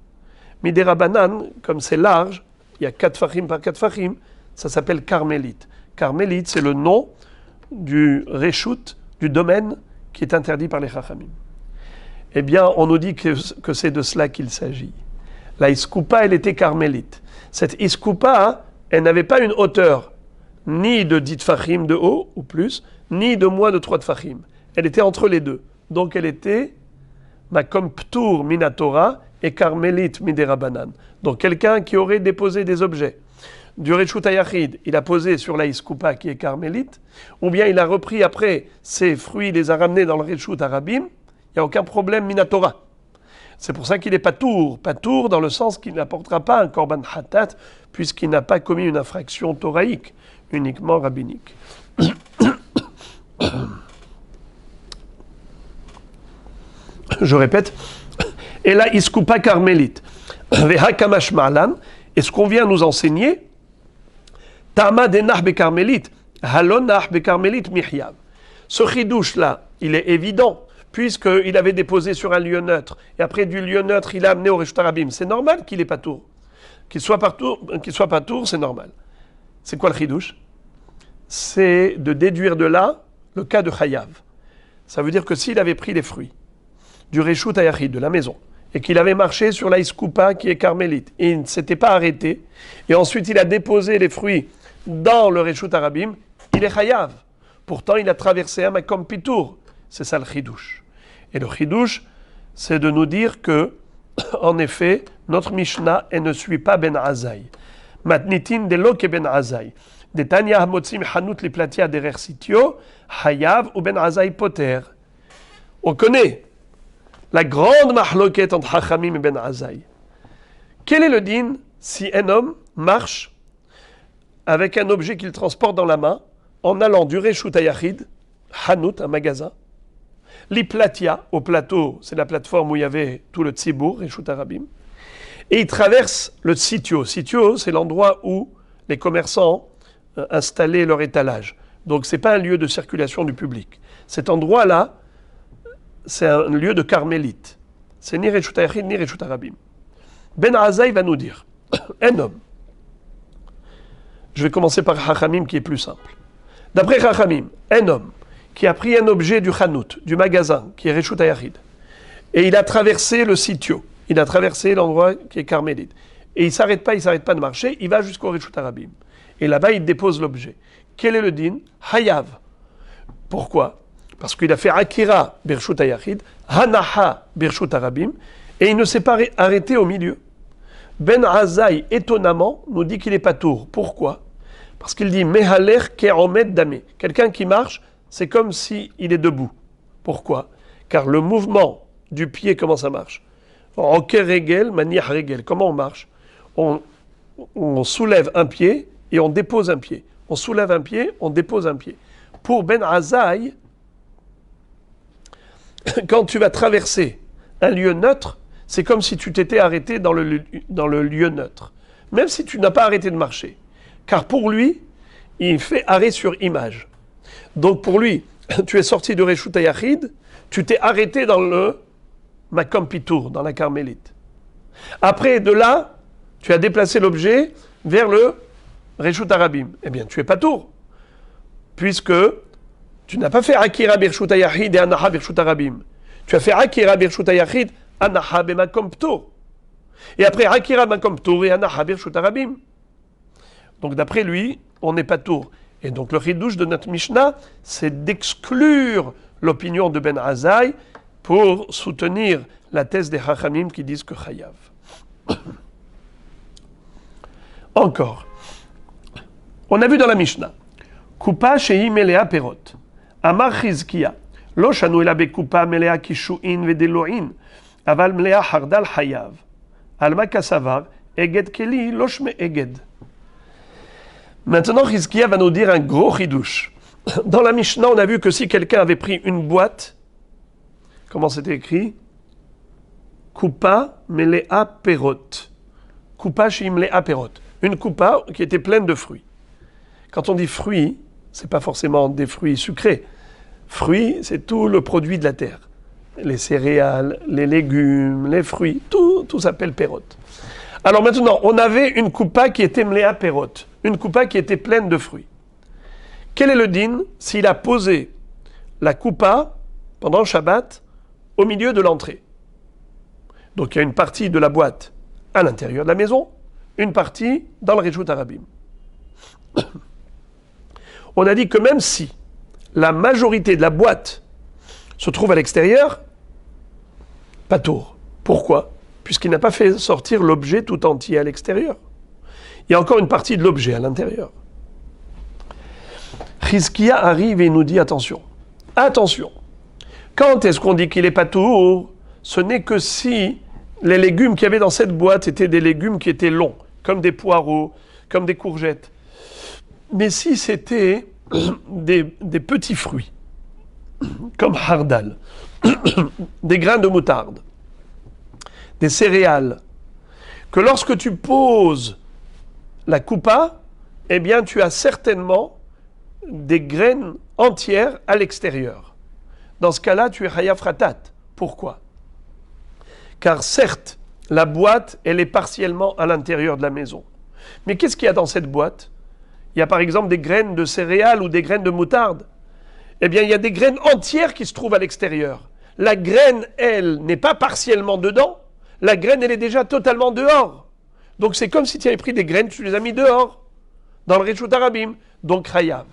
Midei Rabbanan, comme c'est large, il y a 4 tfachim par 4 tfachim, ça s'appelle Carmélite. Carmélite, c'est le nom du Reshut, du domaine qui est interdit par les Chachamim. Eh bien, on nous dit que c'est de cela qu'il s'agit. La iskoupa, elle était carmélite. Cette iskoupa, elle n'avait pas une hauteur ni de 10 tfachim de haut ou plus, ni de moins de 3 tfachim. Elle était entre les deux. Donc elle était Makom Ptour Minatora et Carmélite Midei Rabbanan. Donc quelqu'un qui aurait déposé des objets. Du Reshut HaYachid, il a posé sur la iskoupa qui est carmélite, ou bien il a repris après ses fruits, il les a ramenés dans le Reshut HaRabim, il n'y a aucun problème Minatora. C'est pour ça qu'il est patour dans le sens qu'il n'apportera pas un korban hatat, puisqu'il n'a pas commis une infraction toraïque, uniquement rabbinique. Je répète, et là, iskoupa carmélite. Veha kamash ma'lan, et ce qu'on vient nous enseigner, Tama denah bekarmélite, halonah bekarmélite mihyav. Ce chidouche là, il est évident, puisqu'il avait déposé sur un lieu neutre, et après du lieu neutre, il a amené au Reshut HaRabim. C'est normal qu'il n'ait pas tour. Qu'il soit pas tour, c'est normal. C'est quoi le chidouche? C'est de déduire de là le cas de chayav. Ça veut dire que s'il avait pris les fruits du Reshut HaYachid, de la maison, et qu'il avait marché sur la iskoupa qui est carmélite, et il ne s'était pas arrêté, et ensuite il a déposé les fruits dans le Reshut HaRabim, il est chayav. Pourtant, il a traversé un makom pitour. C'est ça le chidouche. Et le chidouche, c'est de nous dire que, en effet, notre Mishnah, elle ne suit pas Ben Azaï. Matnitin de lo ke Ben Azaï. De Tanya hamotzim hanut li platia derer sitio, hayav ou Ben Azaï poter. On connaît la grande mahloket entre Hachamim et Ben Azaï. Quel est le din si un homme marche avec un objet qu'il transporte dans la main, en allant du Reshut HaYachid, Hanout, un magasin, l'Iplatia, au plateau, c'est la plateforme où il y avait tout le Tzibour, Reshut HaRabim, et il traverse le Sitio. Sitio, c'est l'endroit où les commerçants installaient leur étalage. Donc, ce n'est pas un lieu de circulation du public. Cet endroit-là, c'est un lieu de carmélite. C'est ni Reshut HaYachid, ni Reshut HaRabim. Ben Azaï va nous dire, un homme, Je vais commencer par Chachamim qui est plus simple. D'après Chachamim, un homme qui a pris un objet du Hanout, du magasin, qui est Reshut HaYachid, et il a traversé le sitio, il a traversé l'endroit qui est carmélite, et il ne s'arrête pas de marcher, il va jusqu'au Reshut HaRabim. Et là-bas, il dépose l'objet. Quel est le din? Hayav. Pourquoi? Parce qu'il a fait Akira Birshut HaYachid, Hanaha Birshut HaRabim, et il ne s'est pas arrêté au milieu. Ben Azaï, étonnamment, nous dit qu'il est patour. Pourquoi? Parce qu'il dit Mehaler Ke'omed Damé. Quelqu'un qui marche, c'est comme s'il est debout. Pourquoi? Car le mouvement du pied, comment ça marche? Roker Regel, Maniach Regel. Comment on marche? On soulève un pied et on dépose un pied. On soulève un pied, on dépose un pied. Pour Ben Azaï, quand tu vas traverser un lieu neutre, c'est comme si tu t'étais arrêté dans le lieu neutre. Même si tu n'as pas arrêté de marcher. Car pour lui, il fait arrêt sur image. Donc pour lui, tu es sorti de Reshut HaYachid, tu t'es arrêté dans le Makom Pitour, dans la Carmélite. Après, de là, tu as déplacé l'objet vers le Reshut HaRabim. Eh bien, tu es pas tour. Puisque tu n'as pas fait Akira Birshut HaYachid et Anaha Birshut HaRabim. Tu as fait Akira Birshut HaYachid, Anaha Bemakom Ptour. Et après Akira Makom Ptour et Anaha Birshut HaRabim. Donc d'après lui, on n'est pas tour. Et donc le chidouche de notre Mishnah, c'est d'exclure l'opinion de Ben Azaï pour soutenir la thèse des Chachamim qui disent que Chayav. Encore. On a vu dans la Mishnah, Kupa shehi melea perot. Amar Chizkiya. Lo shanu ela bekupa melea kishu'in vedelo'in. Aval melea hardal Chayav. Alma kasavar. Eged keli lo shme eged. Maintenant, Chizkiya va nous dire un gros chidouche. Dans la Mishnah, on a vu que si quelqu'un avait pris une boîte, comment c'était écrit? Kupa melea perot. Kupa shehi melea perot. Une coupa qui était pleine de fruits. Quand on dit fruits, c'est pas forcément des fruits sucrés. Fruits, c'est tout le produit de la terre. Les céréales, les légumes, les fruits, tout s'appelle perot. Alors maintenant, on avait une coupa qui était mléa perot, une coupa qui était pleine de fruits. Quel est le din s'il a posé la coupa pendant Shabbat au milieu de l'entrée? Donc il y a une partie de la boîte à l'intérieur de la maison, une partie dans le Reshut HaRabim. On a dit que même si la majorité de la boîte se trouve à l'extérieur, pas tour. Pourquoi? Puisqu'il n'a pas fait sortir l'objet tout entier à l'extérieur. Il y a encore une partie de l'objet à l'intérieur. Chizkiya arrive et nous dit attention. Attention. Quand est-ce qu'on dit qu'il est pas tour? Ce n'est que si les légumes qu'il y avait dans cette boîte étaient des légumes qui étaient longs, comme des poireaux, comme des courgettes. Mais si c'était des petits fruits, comme hardal, des grains de moutarde, des céréales, que lorsque tu poses la coupa, eh bien tu as certainement des graines entières à l'extérieur. Dans ce cas-là, tu es chayav ratat. Pourquoi? Car certes, la boîte, elle est partiellement à l'intérieur de la maison. Mais qu'est-ce qu'il y a dans cette boîte? Il y a par exemple des graines de céréales ou des graines de moutarde. Eh bien, il y a des graines entières qui se trouvent à l'extérieur. La graine, elle, n'est pas partiellement dedans. La graine, elle est déjà totalement dehors. Donc, c'est comme si tu avais pris des graines, tu les as mis dehors, dans le Reshut HaRabim. Donc, Chayav.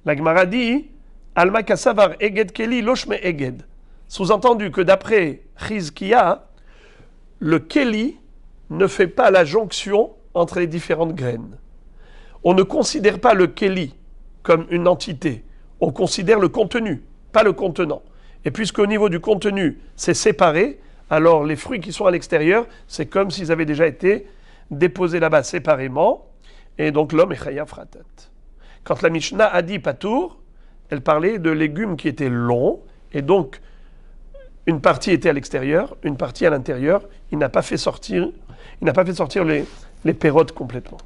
La Gemara dit, Alma kasavar eged keli loshme eged. Sous-entendu que d'après Chizkiya, le keli ne fait pas la jonction entre les différentes graines. On ne considère pas le keli comme une entité. On considère le contenu, pas le contenant. Et puisqu'au niveau du contenu, c'est séparé, alors les fruits qui sont à l'extérieur, c'est comme s'ils avaient déjà été déposés là-bas séparément. Et donc l'homme est chayav ratat. Quand la Mishnah a dit patour, elle parlait de légumes qui étaient longs, et donc une partie était à l'extérieur, une partie à l'intérieur. Il n'a pas fait sortir les pérotes complètement.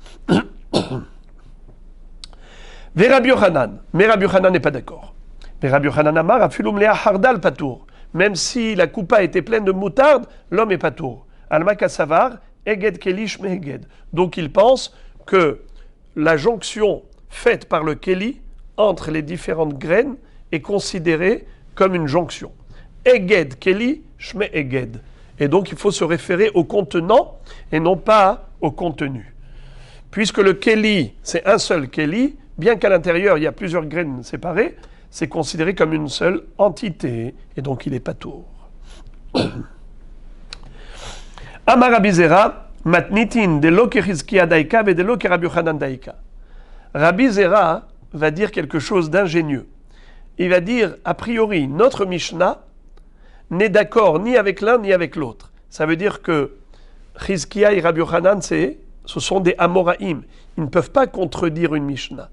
Ve Rabbi Yochanan, mais Rabbi Yochanan n'est pas d'accord. Mais Rabbi Yochanan amar afilum lea hardal patour. Même si la coupa était pleine de moutarde, l'homme est patour. Alma kasavar eged kelish meheged. Donc il pense que la jonction faite par le Keli entre les différentes graines est considérée comme une jonction. Eged Keli, Shme Eged. Et donc il faut se référer au contenant et non pas au contenu. Puisque le Keli, c'est un seul Keli, bien qu'à l'intérieur il y a plusieurs graines séparées, c'est considéré comme une seule entité, et donc il est patour. Amar Rabbi Zera, matnitin de lo Hizkiya daika ve de lo Rabbi Yochanan daika. Rabbi Zera va dire quelque chose d'ingénieux. Il va dire, a priori, notre Mishnah n'est d'accord ni avec l'un ni avec l'autre. Ça veut dire que Hizkiya et Rabbi Yochanan, ce sont des Amoraïm. Ils ne peuvent pas contredire une Mishnah.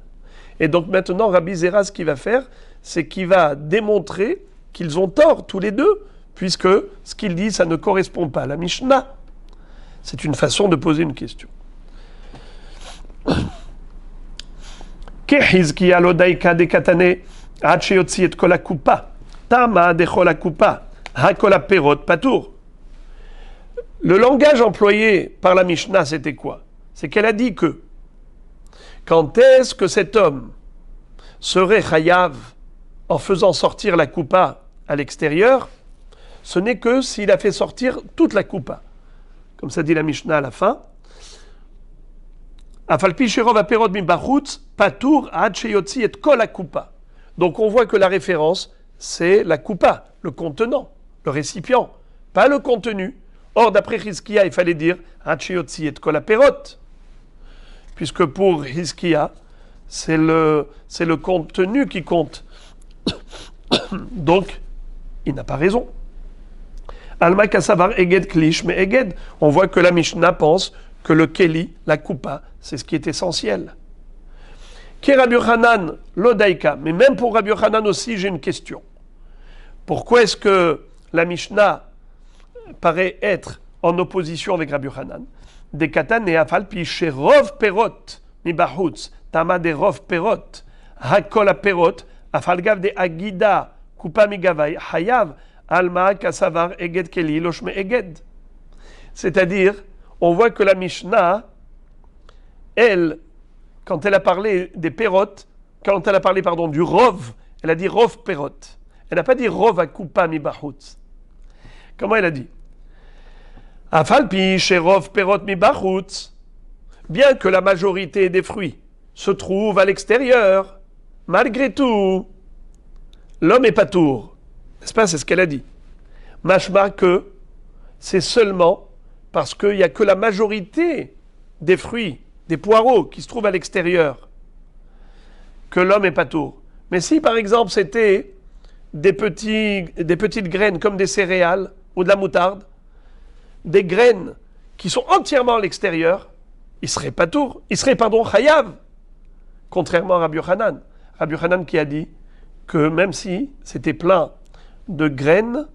Et donc maintenant, Rabbi Zera, ce qu'il va faire, c'est qu'il va démontrer qu'ils ont tort tous les deux, puisque ce qu'il dit, ça ne correspond pas à la Mishnah. C'est une façon de poser une question. Hizkiya lo daika de katane ad sheyotzi et kol hakupa tama de chol hakupa hakol haperot patour. Le langage employé par la Mishnah, c'était quoi? C'est qu'elle a dit que quand est-ce que cet homme serait chayav en faisant sortir la coupa à l'extérieur? Ce n'est que s'il a fait sortir toute la coupa. Comme ça dit la Mishnah à la fin. Afalpi sherov aperot mibachutz patour ad sheyotzi et kol hakupa. Donc on voit que la référence, c'est la coupa, le contenant, le récipient, pas le contenu. Or, d'après Hizkiya, il fallait dire ad sheyotzi et kol haperot. Puisque pour Hizkiya, c'est le contenu qui compte. Donc, il n'a pas raison. Alma kasavar eged klish, mais eged, on voit que la Mishnah pense que le keli, la coupa, c'est ce qui est essentiel. Ki Rabbi Yochanan lodaika, mais même pour Rabbi Yochanan aussi, j'ai une question. Pourquoi est-ce que la Mishnah paraît être en opposition avec Rabbi Yochanan? De katan et afal pi sherov perot mi bahutz tama de rov perot hakol perot afal gav de agida kupa mi gavai hayav alma kasavar eged keli loshme eged. C'est-à-dire, on voit que la Mishnah, elle, quand elle a parlé des perot, quand elle a parlé du rov, elle a dit rov perot. Elle n'a pas dit rov akupa mi bahutz. Comment elle a dit? Afalpi sherov perot mi bachutz, bien que la majorité des fruits se trouve à l'extérieur, malgré tout, l'homme est patour. N'est-ce pas? C'est ce qu'elle a dit. Mashma que c'est seulement parce qu'il n'y a que la majorité des fruits, des poireaux qui se trouvent à l'extérieur, que l'homme est patour. Mais si par exemple c'était des petites graines comme des céréales ou de la moutarde, des graines qui sont entièrement à l'extérieur, il serait patour, il serait chayav, contrairement à Rabbi Yochanan. Rabbi Yochanan qui a dit que même si c'était plein de graines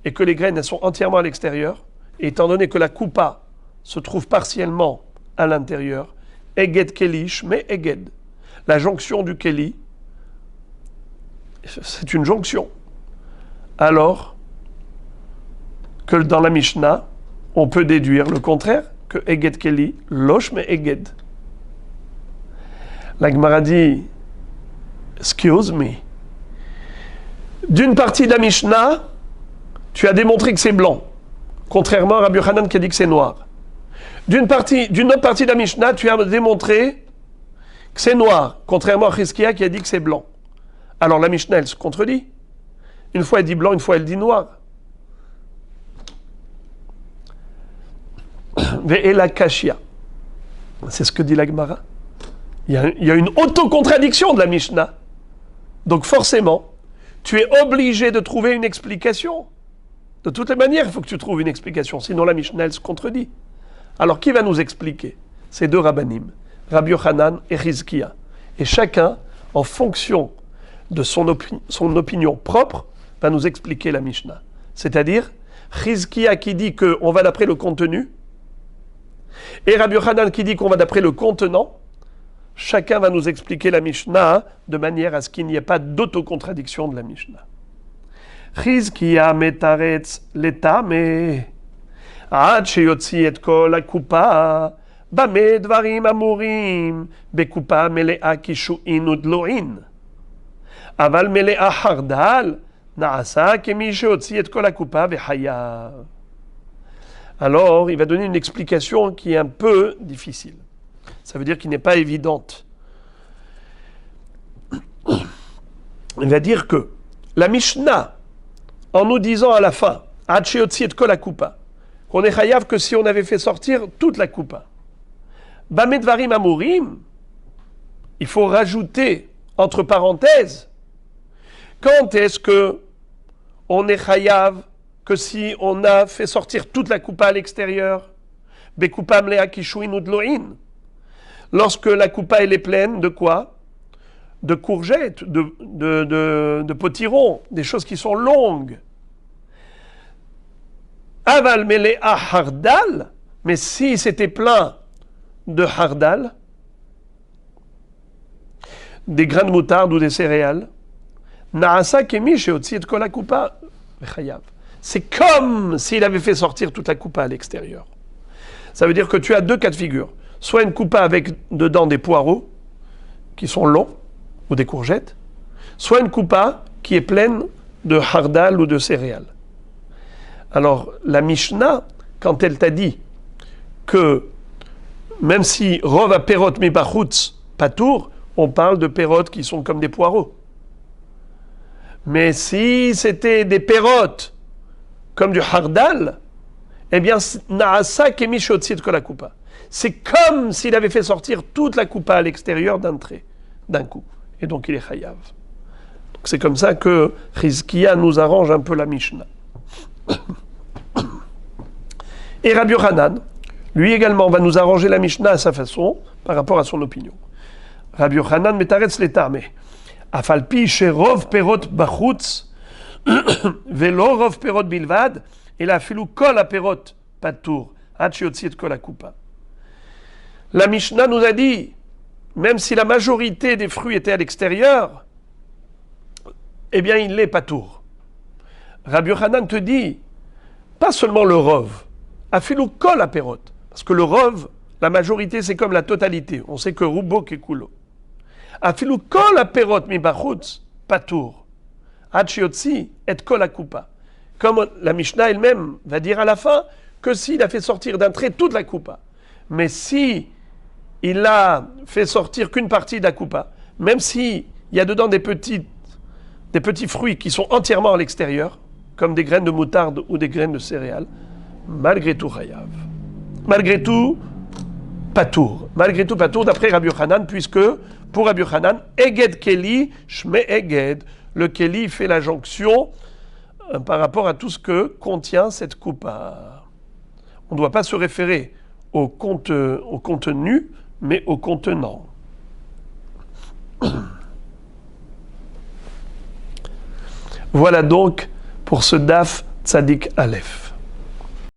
et que les graines elles sont entièrement à l'extérieur, et étant donné que la coupa se trouve partiellement à l'intérieur, eged kelish, mais eged, la jonction du keli, c'est une jonction. Alors que dans la Mishnah, on peut déduire le contraire, que eged keli, losh mais eged. La Gemara dit, excuse me, d'une partie de la Mishnah, tu as démontré que c'est blanc, contrairement à Rabbi Yochanan qui a dit que c'est noir. D'une autre partie de la Mishnah, tu as démontré que c'est noir, contrairement à Hizkiya qui a dit que c'est blanc. Alors la Mishnah, elle se contredit. Une fois elle dit blanc, une fois elle dit noir. Ve'ela kashia. C'est ce que dit la Gemara. Il y a une autocontradction de la Mishnah. Donc forcément, tu es obligé de trouver une explication. De toutes les manières, il faut que tu trouves une explication. Sinon la Mishnah, elle se contredit. Alors qui va nous expliquer? Ces deux rabbanim, Rabbi Yochanan et Hizkiya. Et chacun, en fonction de son opinion propre, va nous expliquer la Mishnah. C'est-à-dire, Hizkiya qui dit qu'on va d'après le contenu, et Rabbi Yochanan qui dit qu'on va d'après le contenant. Chacun va nous expliquer la Mishnah de manière à ce qu'il n'y ait pas d'autocontradiction de la Mishnah. Hizkiya metaretz letame ad sheyotzi et kol hakupa Bame dvarim amurim bekupa melea kishu'in udlo'in. Aval melea hardal na'asa kemi sheotzi et kol hakupa vechayav. Alors, il va donner une explication qui est un peu difficile. Ça veut dire qu'il n'est pas évidente. Il va dire que la Mishnah, en nous disant à la fin, Ad sheotzi et kol hakupa, qu'on est chayav que si on avait fait sortir toute la coupa. Bame dvarim amurim, il faut rajouter entre parenthèses, quand est-ce que on est chayav que si on a fait sortir toute la coupa à l'extérieur, bekupa mlea kishuin udloin, lorsque la coupa elle est pleine de quoi? De courgettes, de potirons, des choses qui sont longues. Aval melea hardal, mais si c'était plein de hardal, des grains de moutarde ou des céréales, naasa kemi sheotzi et kol hakupa vechayav. C'est comme s'il avait fait sortir toute la coupa à l'extérieur. Ça veut dire que tu as deux cas de figure. Soit une coupa avec dedans des poireaux qui sont longs, ou des courgettes, soit une coupa qui est pleine de hardal ou de céréales. Alors, la Mishnah, quand elle t'a dit que même si rov a perot mi bachutz patour, on parle de perot qui sont comme des poireaux. Mais si c'était des perot comme du hardal, eh bien, naasa kemi sheotzi et kol hakupa. C'est comme s'il avait fait sortir toute la coupa à l'extérieur d'un trait, d'un coup. Et donc il est chayav. Donc c'est comme ça que Chizkiya nous arrange un peu la Mishnah. Et Rabbi Yochanan, lui également, va nous arranger la Mishnah à sa façon, par rapport à son opinion. Rabbi Yochanan metaretz letarme. Afalpi sherov perot bachutz velo rov perot bilvad et la filou kol aperot patour ad sheotzi et kol hakupa. La Mishnah nous a dit, même si la majorité des fruits étaient à l'extérieur, eh bien il l'est patour. Rabbi Yochanan te dit, pas seulement le rov, afilou kol aperot, parce que le rov, la majorité c'est comme la totalité, on sait que rubo kekulo. Afilou kol aperot mi bachutz patour ad sheotzi et kol hakupa. Comme la Mishnah elle-même va dire à la fin que s'il a fait sortir d'un trait toute la coupa, mais si il a fait sortir qu'une partie de la coupa, même s'il y a dedans des petits fruits qui sont entièrement à l'extérieur, comme des graines de moutarde ou des graines de céréales, malgré tout chayav. Malgré tout, patour. Malgré tout, patour d'après Rabbi Yochanan, puisque pour Rabbi Yochanan, eged keli, shme eged, le keli fait la jonction par rapport à tout ce que contient cette coupa. On ne doit pas se référer au contenu, mais au contenant. Voilà donc pour ce Daf Tzadik Aleph.